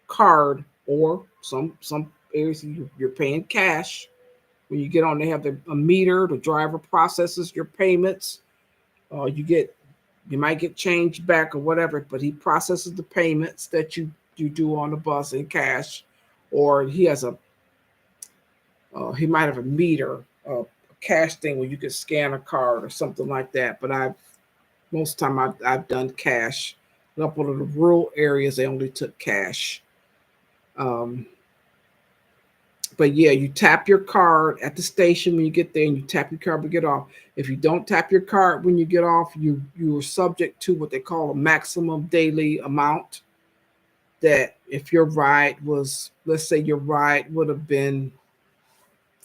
card, or some areas you're paying cash. When you get on, they have a meter. The driver processes your payments. You might get change back or whatever, but he processes the payments that you do on the bus in cash, or he might have a meter, a cash thing where you could scan a card or something like that. But most time I've done cash. A couple of the rural areas they only took cash. Um, but yeah, you tap your card at the station when you get there, and you tap your card to get off. If you don't tap your card when you get off, you are subject to what they call a maximum daily amount. That if your ride was, let's say your ride would have been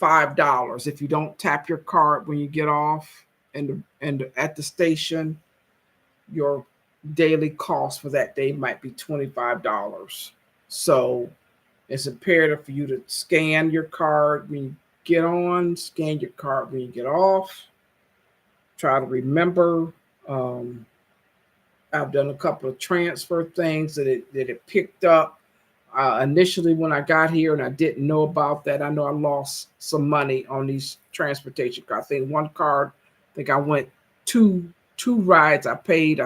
$5. If you don't tap your card when you get off and at the station, your daily cost for that day might be $25. So it's imperative for you to scan your card when you get on, scan your card when you get off. Try to remember. Um, I've done a couple of transfer things that it picked up initially when I got here, and I didn't know about that. I know I lost some money on these transportation cards. I think one card, I think I went two rides. I paid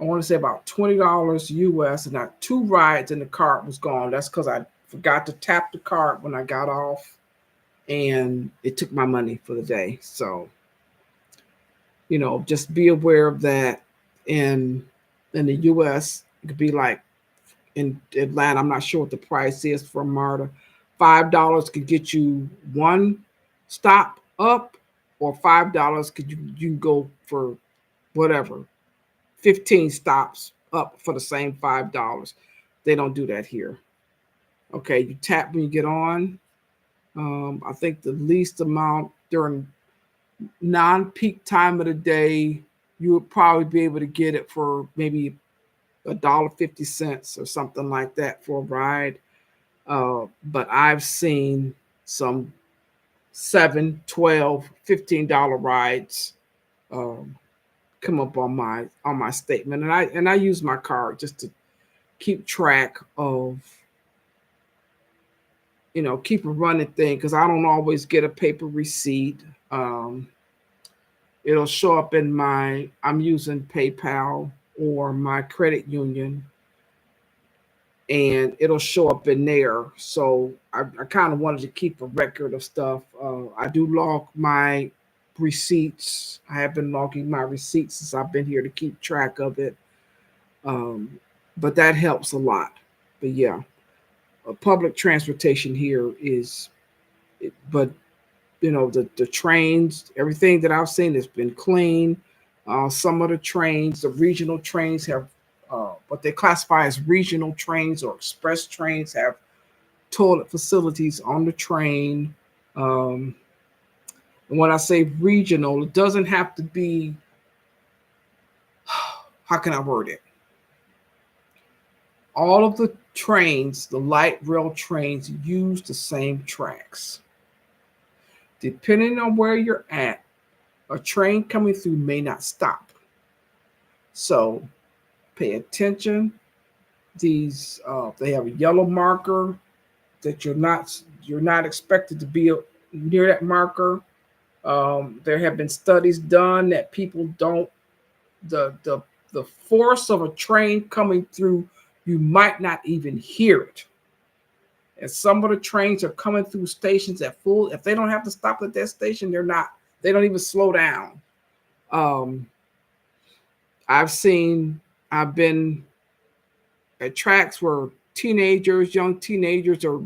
I want to say about $20 US, and not two rides, and the card was gone. That's because I forgot to tap the card when I got off, and it took my money for the day. So, just be aware of that. In the US, it could be like in Atlanta. I'm not sure what the price is for MARTA. $5 could get you one stop up, or $5 could you can go for whatever 15 stops up for the same $5. They don't do that here. Okay, you tap when you get on. I think the least amount during non-peak time of the day, you would probably be able to get it for maybe $1.50 or something like that for a ride. But I've seen some 7, 12, $15 rides come up on my statement, and I use my card just to keep track of, keep a running thing, because I don't always get a paper receipt. It'll show up I'm using PayPal or my credit union, and it'll show up in there. So I kind of wanted to keep a record of stuff. I do log my receipts. I have been logging my receipts since I've been here to keep track of it. But that helps a lot. But yeah, public transportation here but the trains, everything that I've seen has been clean. Some of the trains, the regional trains have what they classify as regional trains or express trains, have toilet facilities on the train. And when I say regional, it doesn't have to be, how can I word it? All of the trains, the light rail trains, use the same tracks. Depending on where you're at, a train coming through may not stop. So pay attention. These they have a yellow marker that you're not expected to be near that marker. There have been studies done that people don't the force of a train coming through, you might not even hear it. And some of the trains are coming through stations at full. If they don't have to stop at that station, they're not They don't even slow down. Um, I've been at tracks where young teenagers are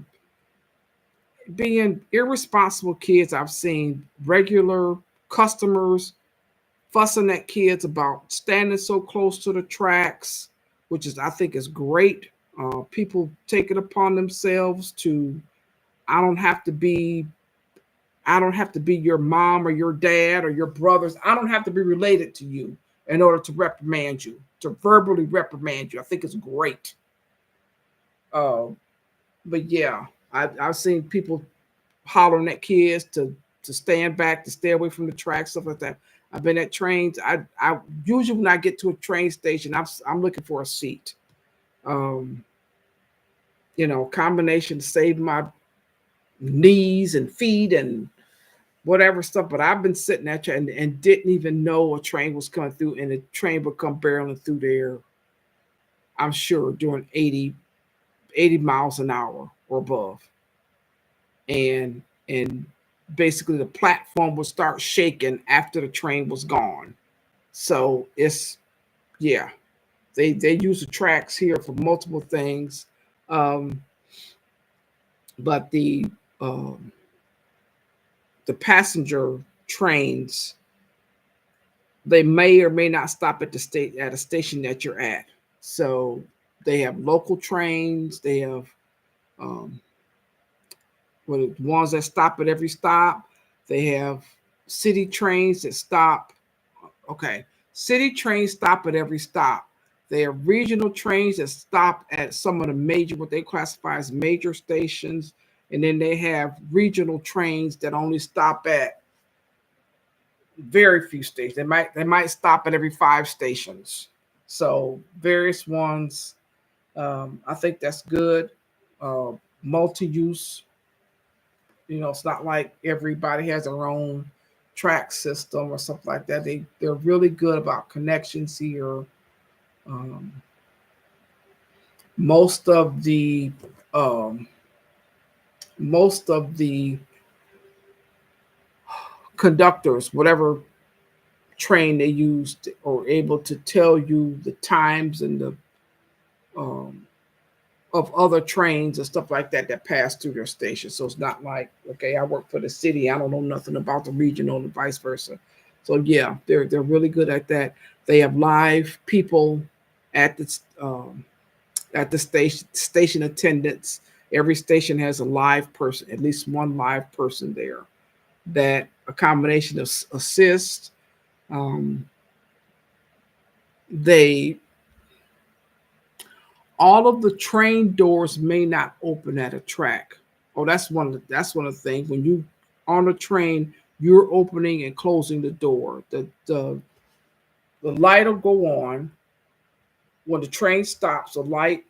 being irresponsible kids. I've seen regular customers fussing at kids about standing so close to the tracks, which is I think is great. People take it upon themselves to I don't have to be I don't have to be your mom or your dad or your brothers. I don't have to be related to you in order to reprimand you, to verbally reprimand you. I think it's great. Uh, but yeah, I've seen people hollering at kids to stand back, to stay away from the track, stuff like that. I've been at trains. I usually when I get to a train station, I'm looking for a seat. Um, combination to save my knees and feet and whatever stuff. But I've been sitting at and didn't even know a train was coming through, and the train would come barreling through there. I'm sure doing 80 miles an hour or above, and basically the platform would start shaking after the train was gone. So it's yeah, they use the tracks here for multiple things, um, but um, the passenger trains, they may or may not stop at the state at a station that you're at. So they have local trains. They have um, ones that stop at every stop. They have city trains that stop. Okay, city trains stop at every stop. They have regional trains that stop at some of the major, what they classify as major stations, and then they have regional trains that only stop at very few stations. They might stop at every 5 stations. So various ones. I think that's good. Uh, Multi-use. It's not like everybody has their own track system or something like that. They're really good about connections here. Um, most of the um, most of the conductors, whatever train they used, are able to tell you the times and the um, of other trains and stuff like that that pass through their station. So it's not like, okay, I work for the city, I don't know nothing about the regional and vice versa. So yeah, they're really good at that. They have live people at the station attendants. Every station has a live person, at least one live person there. That a combination of assist. Um, they all of the train doors may not open at a track. Oh, that's one of the things. When you on a train, you're opening and closing the door. The light will go on when the train stops. The light,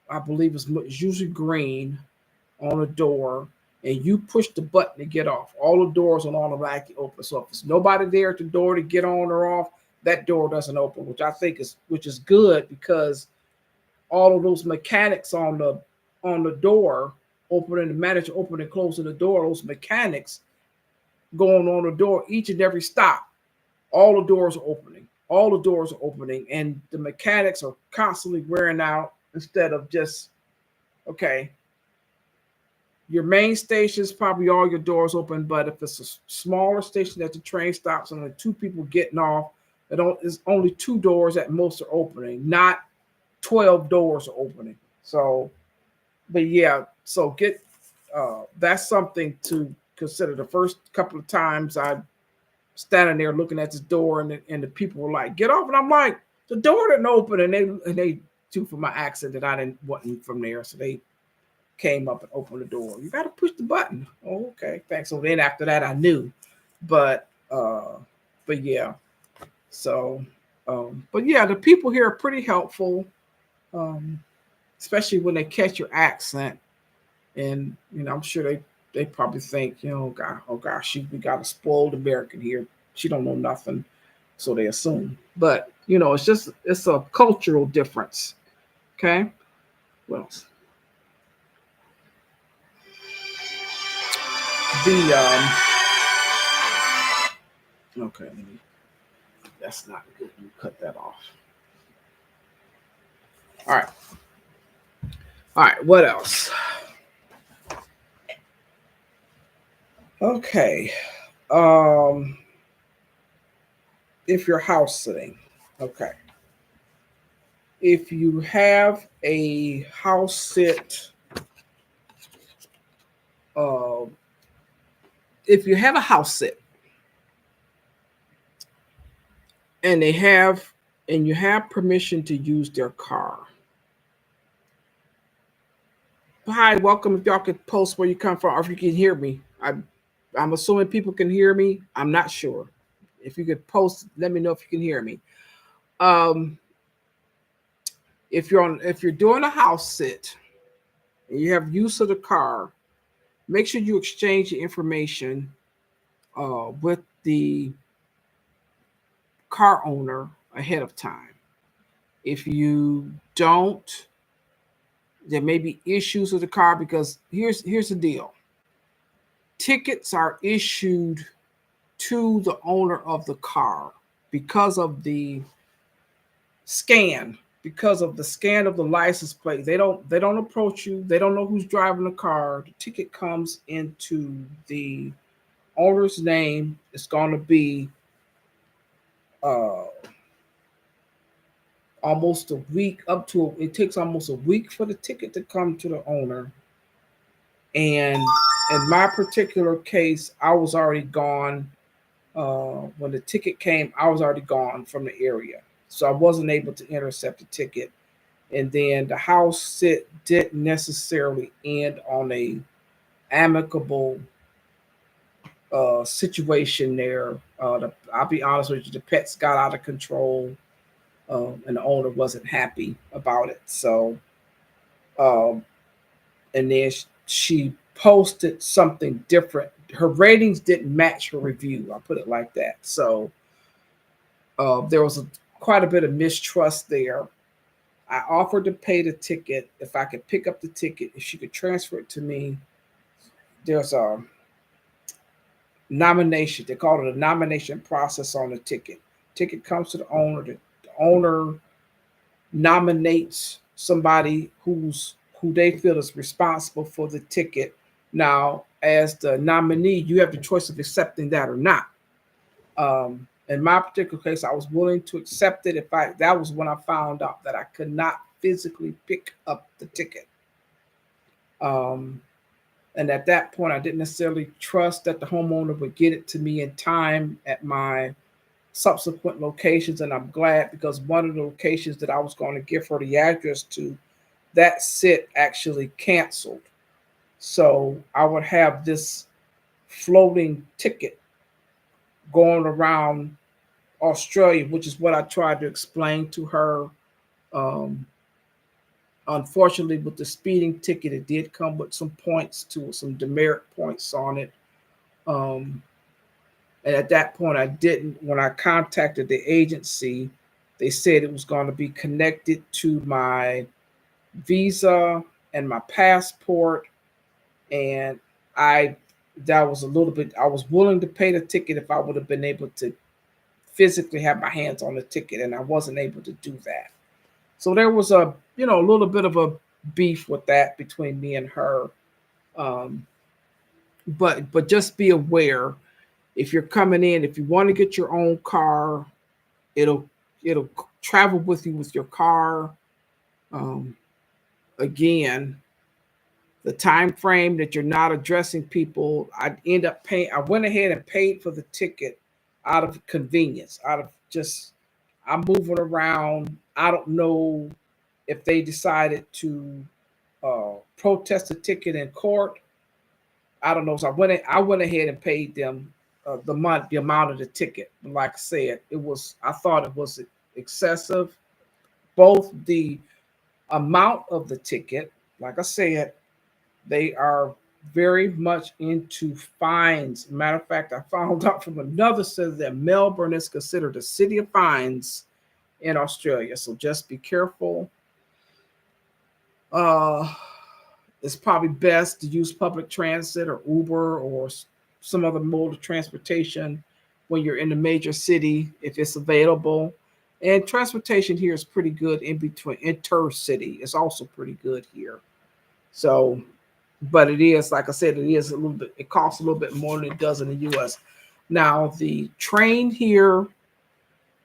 I believe, is usually green on a door, and you push the button to get off. All the doors will automatically open. So if there's nobody there at the door to get on or off, that door doesn't open, which is good because all of those mechanics on the door, opening the manager opening and closing the door, those mechanics going on the door each and every stop, all the doors are opening. All the doors are opening, and the mechanics are constantly wearing out instead of just okay. Your main station is probably all your doors open, but if it's a smaller station that the train stops and only 2 people getting off, it's only 2 doors at most are opening, not 12 doors are opening. So, but yeah, so that's something to consider. The first couple of times I standing there looking at this door, and the people were like, "Get off!" And I'm like, "The door didn't open," and they too for my accent that I didn't wasn't from there, so they came up and opened the door. You got to push the button. Oh, okay, thanks. So then after that, I knew, but but yeah, so but yeah, the people here are pretty helpful. Um, Especially when they catch your accent. And I'm sure they probably think, God, oh gosh, we got a spoiled American here. She don't know nothing, so they assume. But it's a cultural difference. Okay. Well, the Okay, that's not good. You cut that off. All right. All right. What else? Okay. Um, if you're house sitting, okay. If you have a house sit, uh, if you have a house sit and you have permission to use their car. Hi, welcome. If y'all could post where you come from, or if you can hear me. I'm assuming people can hear me. I'm not sure. If you could post, let me know if you can hear me. Um, if you're doing a house sit and you have use of the car, make sure you exchange the information with the car owner ahead of time. If you don't, there may be issues with the car because here's the deal. Tickets are issued to the owner of the car because of the scan because of the license plate. They don't approach you. They don't know who's driving the car. The ticket comes into the owner's name. It's going to be uh, almost a week it takes almost a week for the ticket to come to the owner. And in my particular case, I was already gone. When the ticket came, I was already gone from the area, so I wasn't able to intercept the ticket. And then the house sit didn't necessarily end on a amicable situation there. I'll be honest with you, the pets got out of control, and the owner wasn't happy about it. So, um, and then she posted something different. Her ratings didn't match her review. I'll put it like that. So there was quite a bit of mistrust there. I offered to pay the ticket if I could pick up the ticket, if she could transfer it to me. There's a nomination. They call it a nomination process on the ticket. Ticket comes to the owner. The owner nominates somebody who they feel is responsible for the ticket. Now, as the nominee, you have the choice of accepting that or not. In my particular case, I was willing to accept it. If I that was when I found out that I could not physically pick up the ticket. Um, and at that point, I didn't necessarily trust that the homeowner would get it to me in time at my subsequent locations. And I'm glad because one of the locations that I was going to give her the address to, that sit actually canceled. So I would have this floating ticket going around Australia, which is what I tried to explain to her. Um, Unfortunately, with the speeding ticket, it did come with some points to it, some demerit points on it. Um, and at that point, I didn't. When I contacted the agency, they said it was going to be connected to my visa and my passport, and I that was a little bit. I was willing to pay the ticket if I would have been able to physically have my hands on the ticket, and I wasn't able to do that. So there was a little bit of a beef with that between me and her. Um, but just be aware if you're coming in, if you want to get your own car, it'll it'll travel with you with your car. Um, Again, the time frame that you're not addressing people, I end up paying. I went ahead and paid for the ticket out of convenience, out of just I'm moving around. I don't know if they decided to protest the ticket in court. I don't know. So I went ahead and paid them the amount of the ticket. Like I said, I thought it was excessive. Both the amount of the ticket, like I said, they are very much into fines. Matter of fact, I found out from another city that Melbourne is considered a city of fines in Australia. So just be careful. Uh, it's probably best to use public transit or Uber or some other mode of transportation when you're in the major city if it's available. And transportation here is pretty good in between intercity. It's also pretty good here. So, but it is, like I said, it is a little bit, it costs a little bit more than it does in the US. Now, the train here,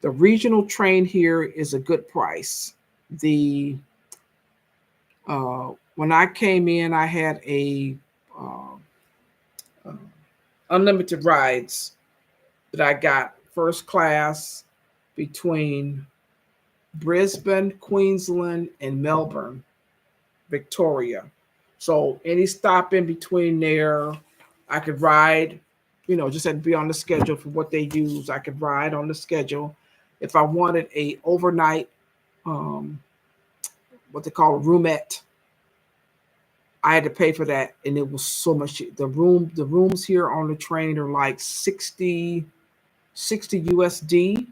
the regional train here is a good price. The when I came in, I had a uh, uh, unlimited rides that I got first class between Brisbane, Queensland, and Melbourne, Victoria. So any stop in between there, I could ride, just had to be on the schedule for what they use. I could ride on the schedule. If I wanted a overnight, um, what they call a roomette, I had to pay for that, and it was so much. The rooms here on the train are like 60 USD,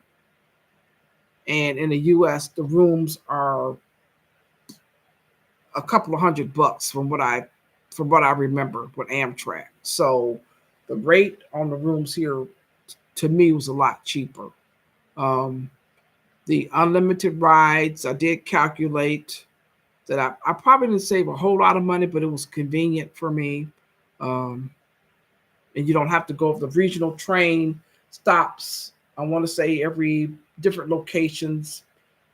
and in the US, the rooms are a couple of $100 from what I remember with Amtrak. So the rate on the rooms here to me was a lot cheaper. Um, the unlimited rides, I did calculate that I probably didn't save a whole lot of money, but it was convenient for me. Um, and you don't have to go over the regional train stops. I want to say every different locations.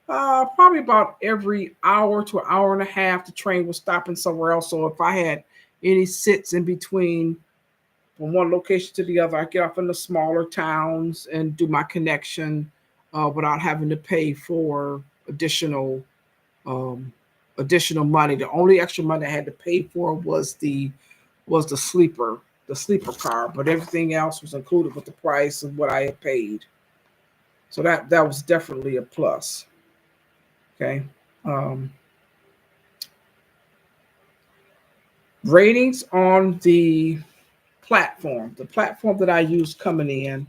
Probably about every hour to an hour and a half, the train was stopping somewhere else. So if I had any sits in between from one location to the other, I get off in the smaller towns and do my connection without having to pay for um, additional money. The only extra money I had to pay for was the sleeper car, but everything else was included with the price of what I had paid. So that was definitely a plus. Okay. Um, Ratings on the platform. The platform that I used coming in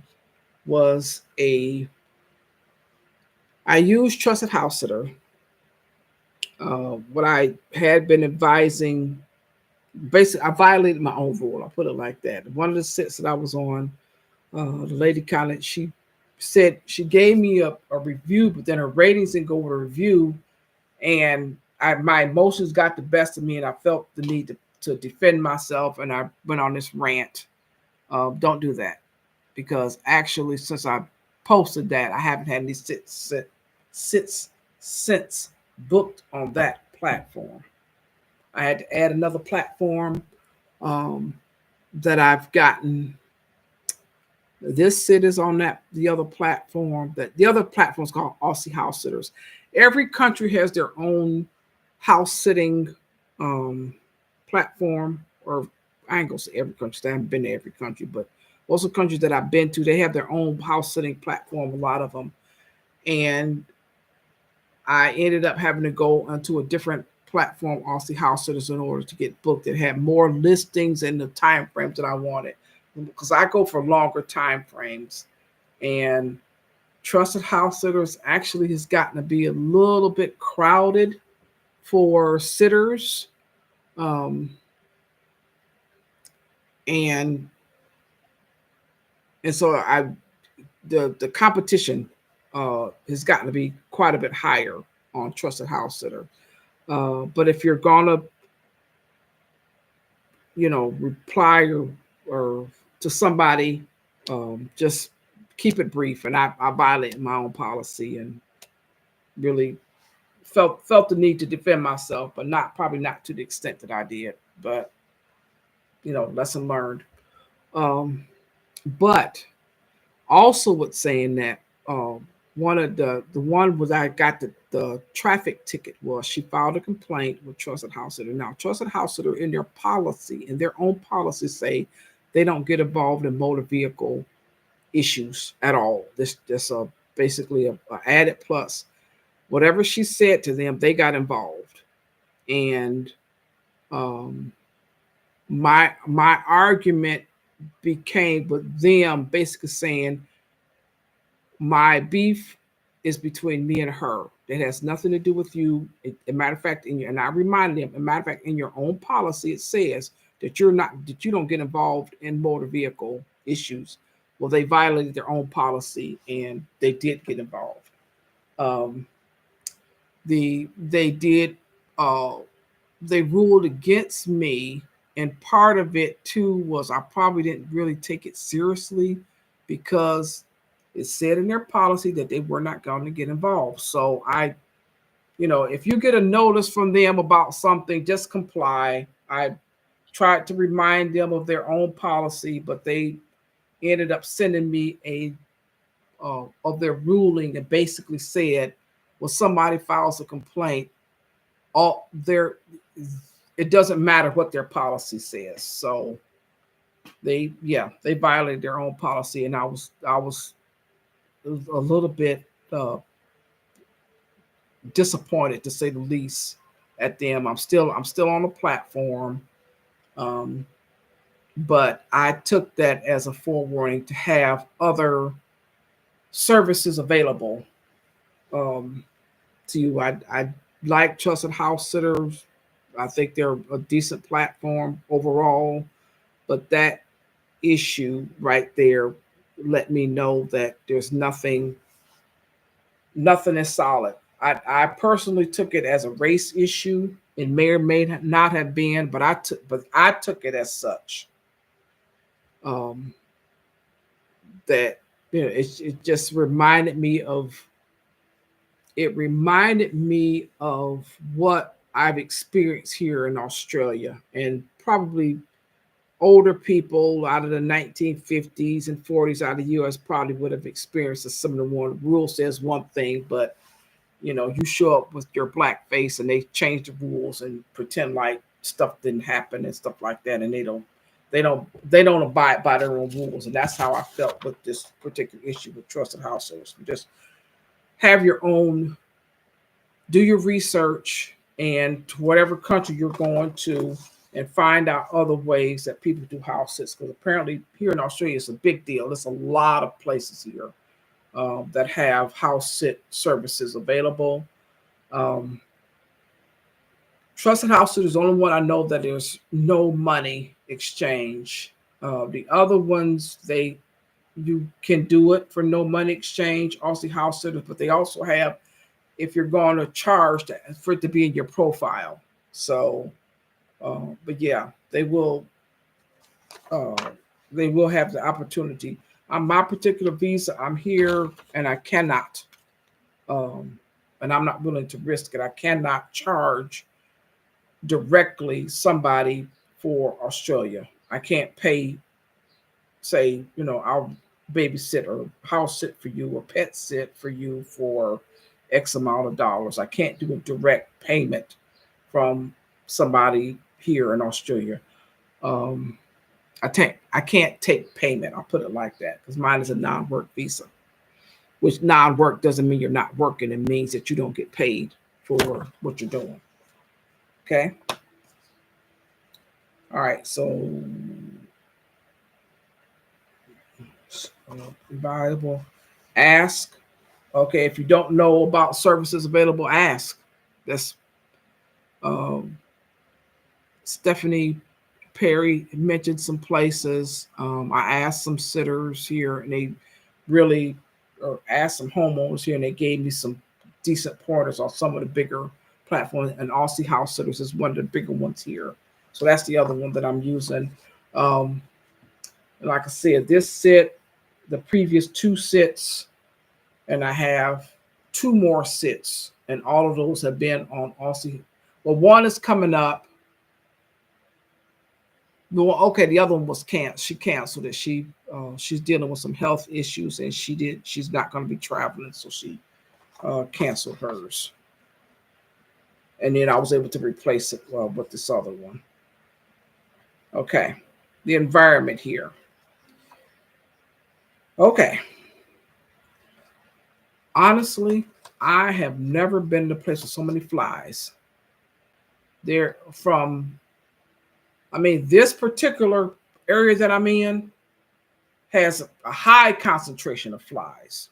was I used Trusted House Sitter. What I had been advising, basically, I violated my own rule. I'll put it like that. One of the sets that I was on, the lady she said she gave me a review, but then her ratings didn't go with a review, and my emotions got the best of me, and I felt the need to defend myself, and I went on this rant. Don't do that, because actually, since I posted that, I haven't had any sits since booked on that platform. I had to add another platform um, that I've gotten. This sit is on that the other platform. That the other platform is called Aussie House Sitters. Every country has their own house sitting um, platform, or I ain't gonna say every country. I haven't been to every country, but most of the countries that I've been to, they have their own house sitting platform. A lot of them, and I ended up having to go onto a different platform, Aussie House Sitters, in order to get booked. It had more listings and the time frames that I wanted, because I go for longer time frames. And Trusted House Sitters actually has gotten to be a little bit crowded for sitters. Um, and and so the competition has gotten to be quite a bit higher on Trusted House Sitter. But if you're gonna, reply or to somebody, just keep it brief. And I violated my own policy and really felt the need to defend myself, but probably not to the extent that I did. But lesson learned. Um, but also with saying that, one of the one was I got the traffic ticket was she filed a complaint with Trusted House Sitter. Now, Trusted House Sitter in their own policy say they don't get involved in motor vehicle issues at all. This basically a added plus. Whatever she said to them, they got involved, and um, my argument became with them basically saying my beef is between me and her. It has nothing to do with you. A matter of fact, and I reminded them, a matter of fact, in your own policy, it says that you don't get involved in motor vehicle issues. Well, they violated their own policy and they did get involved. Um, they did uh, they ruled against me, and part of it too was I probably didn't really take it seriously because it said in their policy that they were not going to get involved. So if you get a notice from them about something, just comply. I tried to remind them of their own policy, but they ended up sending me a of their ruling and basically said, well, somebody files a complaint, all their it doesn't matter what their policy says. So they violated their own policy, and I was a little bit disappointed to say the least at them. I'm still on the platform, um, but I took that as a forewarning to have other services available um, to you. I like Trusted House Sitters. I think they're a decent platform overall, but that issue right there let me know that there's nothing is solid. I personally took it as a race issue. It may or may not have been, but I took it as such. Um, that it just reminded me of what I've experienced here in Australia, and probably older people out of the 1950s and 40s out of the US probably would have experienced a similar one. The rule says one thing, but you show up with your black face and they change the rules and pretend like stuff didn't happen and stuff like that, and they don't abide by their own rules. And that's how I felt with this particular issue with trusted households. Just have your own, do your research, and to whatever country you're going to, and find out other ways that people do house sits, because apparently here in Australia it's a big deal. There's a lot of places here that have house sit services available. Um, Trusted House Sit is the only one I know that there's no money exchange. The other ones, you can do it for no money exchange, Aussie House Sitters, but they also have, if you're going to charge for it to be in your profile. So, but yeah, uh, they will have the opportunity. On my particular visa, I'm here and I cannot, um, and I'm not willing to risk it. I cannot charge directly somebody for Australia. I can't pay, say, I'll babysit or house sit for you or pet sit for you for X amount of dollars. I can't do a direct payment from somebody here in Australia. Um, I can't take payment. I'll put it like that, because mine is a non-work visa, which non-work doesn't mean you're not working. It means that you don't get paid for what you're doing. Okay. All right. So valuable. Ask. Okay. If you don't know about services available, ask. That's um, Stephanie Perry mentioned some places. I asked some sitters here, and they really, or asked some homeowners here, and they gave me some decent pointers on some of the bigger platforms. And Aussie House Sitters is one of the bigger ones here. So that's the other one that I'm using. Um, like I said, this sit, the previous two sits, and I have two more sits, and all of those have been on Aussie. Well, one is coming up. No, okay, the other one was canceled. She canceled it. She's dealing with some health issues, and she's not going to be traveling, so she canceled hers. And then I was able to replace it with this other one. Okay, the environment here. Okay, honestly, I have never been to a place with so many flies. They're from, I mean, this particular area that I'm in has a high concentration of flies.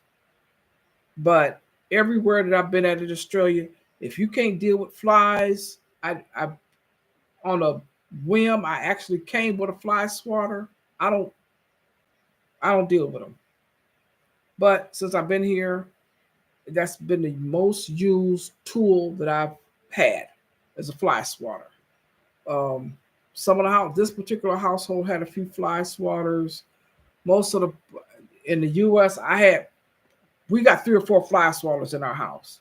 But everywhere that I've been at in Australia, if you can't deal with flies, I on a whim, I actually came with a fly swatter. I don't I don't deal with them. But since I've been here, that's been the most used tool that I've had as a fly swatter. Um, some of the house, this particular household had a few fly swatters. Most of the in the U.S., we got 3 or 4 fly swatters in our house.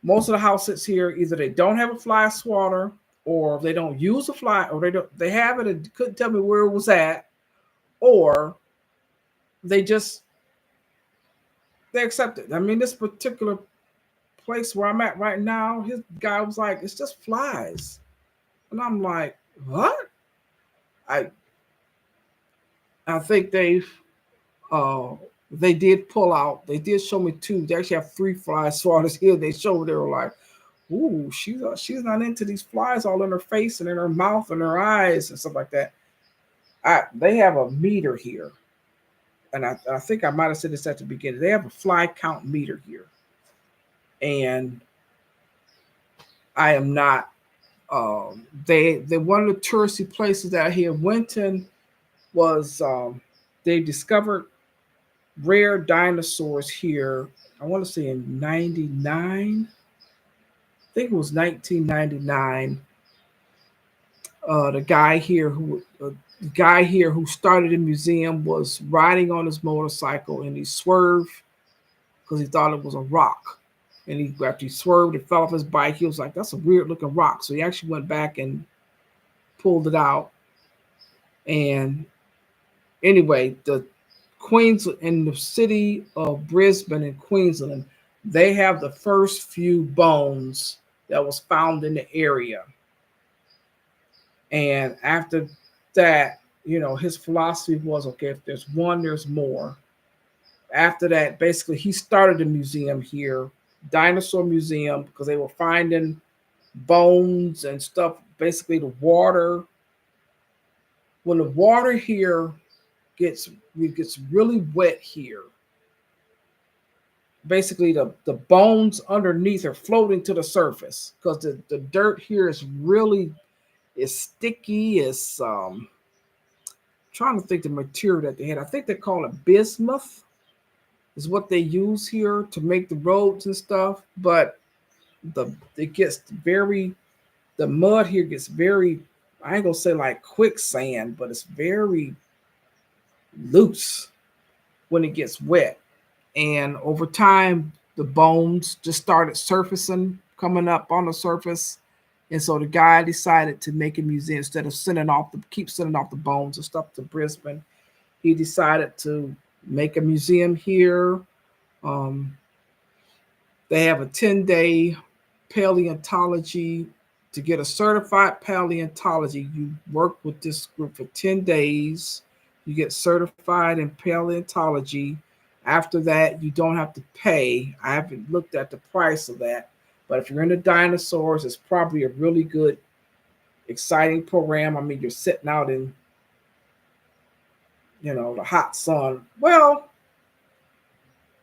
Most of the houses here, either they don't have a fly swatter, or they don't use a fly, or they have it and couldn't tell me where it was at, or they just they accept it. I mean, this particular place where I'm at right now, his guy was like, "It's just flies," and I'm like, "What?" I I think uh they did pull out. They did show me 2. They actually have 3 fly swatters here. They showed, they were like, "Ooh, she's not into these flies all in her face and in her mouth and her eyes and stuff like that." They have a meter here, and I think I might have said this at the beginning. They have a fly count meter here, and I am not. They one of the touristy places that I here went in was they discovered rare dinosaurs here. I want to say in '99. I think it was 1999. The guy here who started the museum was riding on his motorcycle and he swerved because he thought it was a rock. And after he swerved and fell off his bike, he was like, "That's a weird looking rock." So he actually went back and pulled it out. And anyway, the Queens in the city of Brisbane in Queensland, they have the first few bones that was found in the area. And after that, his philosophy was, okay, if there's one, there's more. After that, basically, he started a museum here, dinosaur museum, because they were finding bones and stuff. Basically, the water, when the water here gets gets really wet here, basically the bones underneath are floating to the surface because the dirt here is sticky. It's trying to think the material that they had. I think they call it bismuth is what they use here to make the roads and stuff. But the it gets very the mud here gets very, I ain't gonna say like quicksand, but it's very loose when it gets wet. And over time, the bones just started surfacing, coming up on the surface. And so the guy decided to make a museum instead of keep sending off the bones and stuff to Brisbane. He decided to make a museum here. Um, they have a 10-day paleontology. To get a certified paleontology, you work with this group for 10 days. You get certified in paleontology. After that, you don't have to pay. I haven't looked at the price of that. But if you're into dinosaurs, it's probably a really good, exciting program. I mean, you're sitting out in, the hot sun. Well,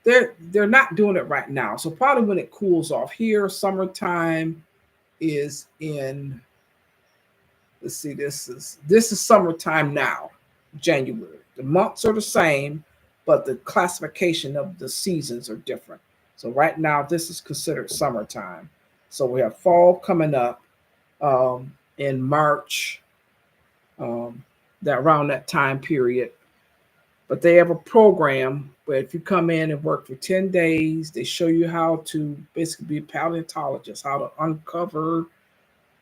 they're not doing it right now. So probably when it cools off here, summertime is in, let's see, this is summertime now, January. The months are the same, but the classification of the seasons are different. So right now, this is considered summertime. So we have fall coming up in March, um, that around that time period. But they have a program where if you come in and work for 10 days, they show you how to basically be a paleontologist, how to uncover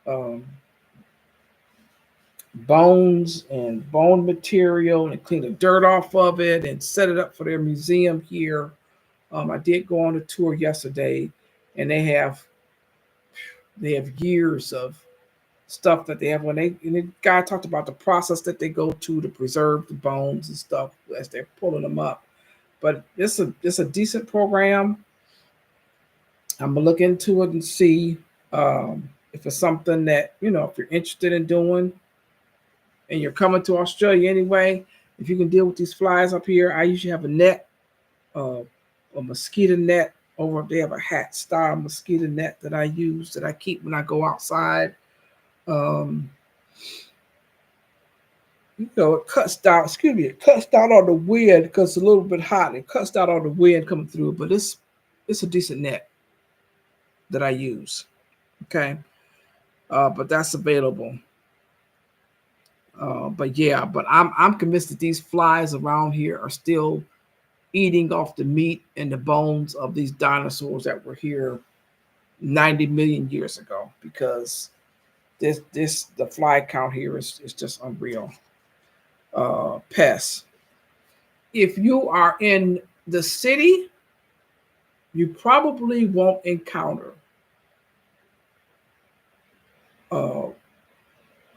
um, bones and bone material and clean the dirt off of it and set it up for their museum here. I did go on a tour yesterday, and they have years of stuff that they have and the guy talked about the process that they go to preserve the bones and stuff as they're pulling them up. But it's a decent program. I'm gonna look into it and see if it's something that if you're interested in doing and you're coming to Australia anyway. If you can deal with these flies up here, I usually have a net, uh, a mosquito net over. They have a hat style mosquito net that I use that I keep when I go outside. Um, it cuts down. Excuse me, it cuts down on the wind because it's a little bit hot. It cuts down on the wind coming through, but it's a decent net that I use. Okay, but that's available. But yeah, but I'm convinced that these flies around here are still eating off the meat and the bones of these dinosaurs that were here 90 million years ago, because this the fly count here is just unreal. Pests. If you are in the city, you probably won't encounter. Uh,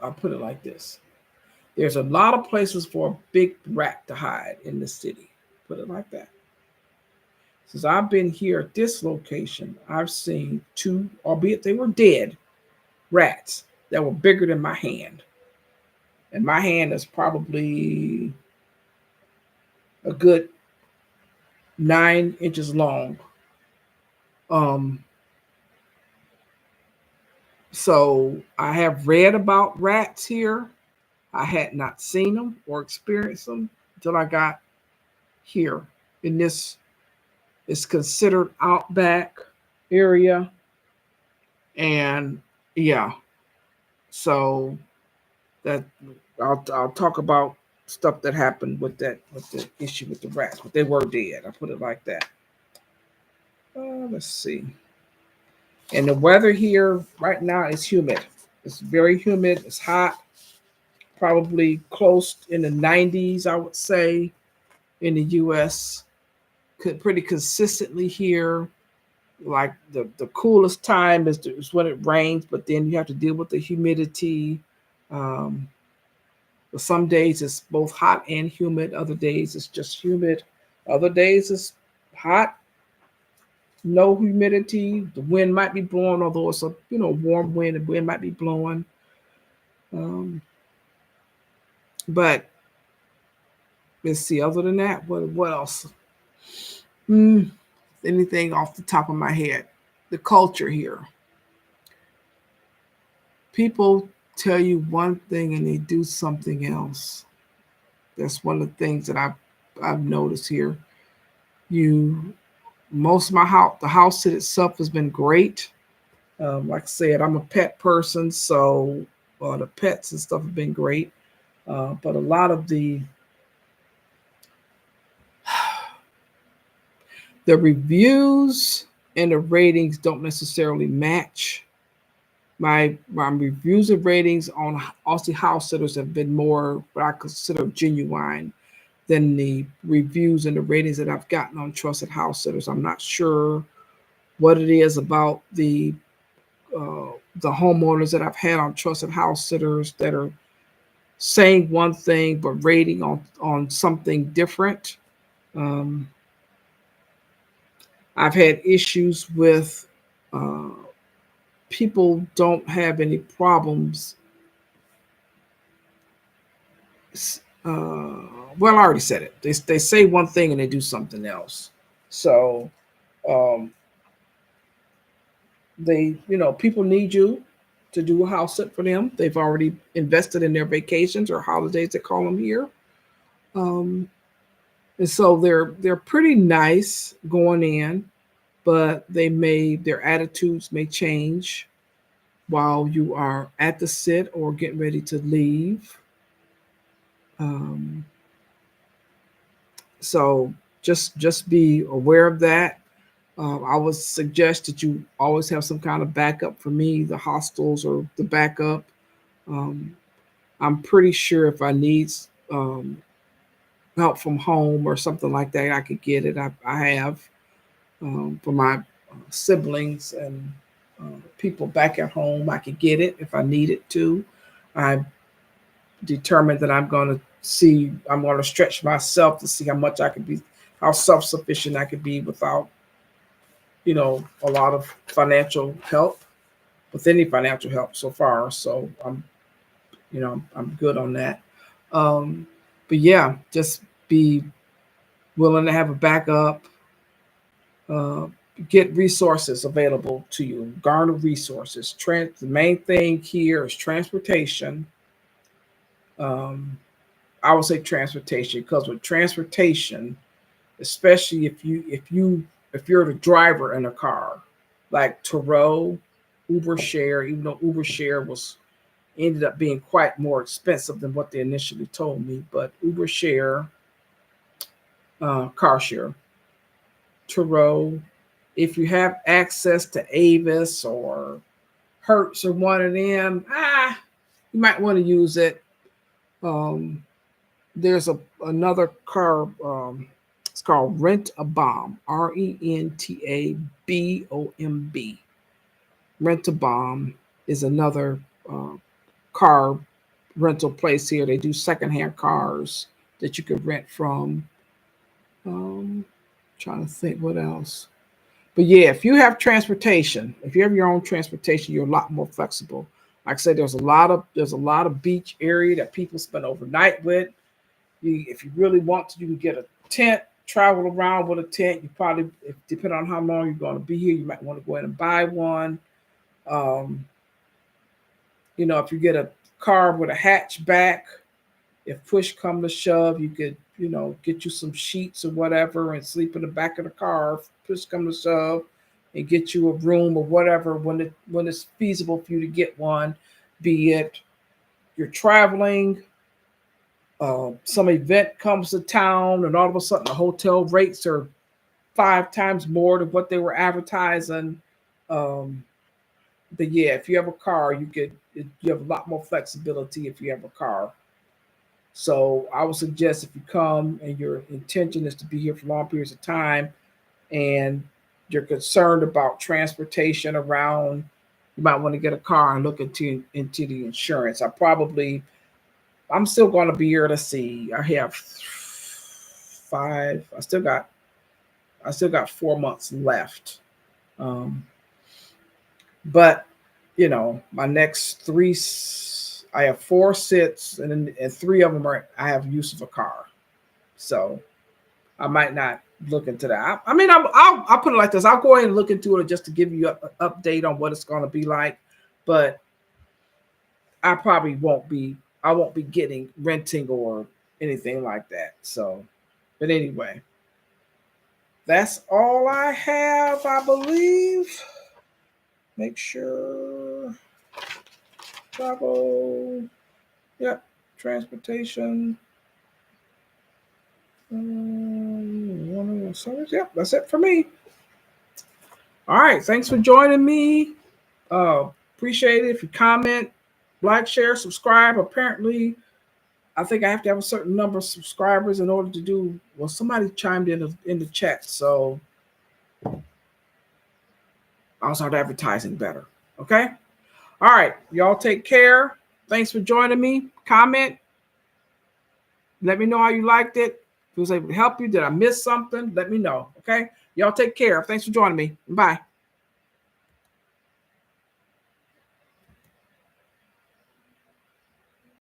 I'll put it like this: there's a lot of places for a big rat to hide in the city. Put it like that. Since I've been here at this location, I've seen two, albeit they were dead, rats that were bigger than my hand. And my hand is probably a good 9 inches long. Um, so I have read about rats here. I had not seen them or experienced them until I got here in this. It's considered outback area, and yeah, so that I'll talk about stuff that happened with the issue with the rats, but they were dead. I put it like that. Let's see. And the weather here right now is humid. It's very humid. It's hot. Probably close in the 90s, I would say, in the U.S. Pretty consistently here. Like the coolest time is when it rains, but then you have to deal with the humidity. Um, Some days it's both hot and humid. Other days it's just humid. Other days it's hot, no humidity. The wind might be blowing, although it's a warm wind. The wind might be blowing. Um, but let's see. Other than that, what else? Hmm, anything off the top of my head? The culture here. People tell you one thing and they do something else. That's one of the things that I've noticed here. You Most of my house, the house itself has been great. Like I said, I'm a pet person, so the pets and stuff have been great. But a lot of the reviews and the ratings don't necessarily match. My reviews and ratings on Aussie house sitters have been more what I consider genuine than the reviews and the ratings that I've gotten on trusted house sitters. I'm not sure what it is about uh, the homeowners that I've had on trusted house sitters that are saying one thing but rating on something different. Um, I've had issues with uh, people don't have any problems. Uh, well, I already said it. They say one thing and they do something else. So um, people need you to do a house sit for them. They've already invested in their vacations or holidays, they call them here. Um, and so they're pretty nice going in, but their attitudes may change while you are at the sit or getting ready to leave. Um, so just be aware of that. I would suggest that you always have some kind of backup. For me, the hostels or the backup. Um, I'm pretty sure if I need um, help from home or something like that, I could get it. I have for my siblings and people back at home. I could get it if I need it to. I determined that I'm going to stretch myself to see how much I could be, how self sufficient I could be without, a lot of financial help, with any financial help so far. So I'm good on that. Um, but yeah, just be willing to have a backup, uh, get resources available to you, garner resources. The main thing here is transportation. Um, I would say transportation, because with transportation, especially if you're the driver in a car, like Turo, Uber Share, even though Uber Share was ended up being quite more expensive than what they initially told me, but Uber Share, car share, Turo, if you have access to Avis or Hertz or one of them, you might want to use it. Um, there's another car. It's called Rent a Bomb. RENTABOMB. Rent a Bomb is another car rental place here. They do secondhand cars that you could rent from. Trying to think what else. But yeah, if you have transportation, if you have your own transportation, you're a lot more flexible. Like I said, there's a lot of beach area that people spend overnight with. If you really want to, you can get a tent, travel around with a tent. You probably, if, depending on how long you're going to be here, you might want to go ahead and buy one. Um, if you get a car with a hatchback, if push come to shove, you could, get you some sheets or whatever and sleep in the back of the car. If push come to shove, and get you a room or whatever when it's feasible for you to get one. Be it you're traveling, some event comes to town, and all of a sudden the hotel rates are 5 times more than what they were advertising. Um, but yeah, if you have a car, you have a lot more flexibility if you have a car. So I would suggest, if you come and your intention is to be here for long periods of time, and you're concerned about transportation around, you might want to get a car and look into the insurance. I'm still going to be here. To see. I have five. I still got 4 months left. Um, but my next three, I have four sits, and three of them are I have use of a car. So I might not look into that. I mean, I'll put it like this. I'll go ahead and look into it just to give you an update on what it's going to be like. But I probably won't be. I won't be getting renting or anything like that. So, but anyway, that's all I have, I believe. Make sure travel. Yep, transportation. Yep, that's it for me. All right, thanks for joining me. Appreciate it. If you comment, like, share, subscribe. Apparently, I think I have to have a certain number of subscribers in order to do. Well, somebody chimed in the chat, so I'll start advertising better. Okay. All right, y'all take care. Thanks for joining me. Comment. Let me know how you liked it. If it was able to help you, did I miss something? Let me know. Okay. Y'all take care. Thanks for joining me. Bye.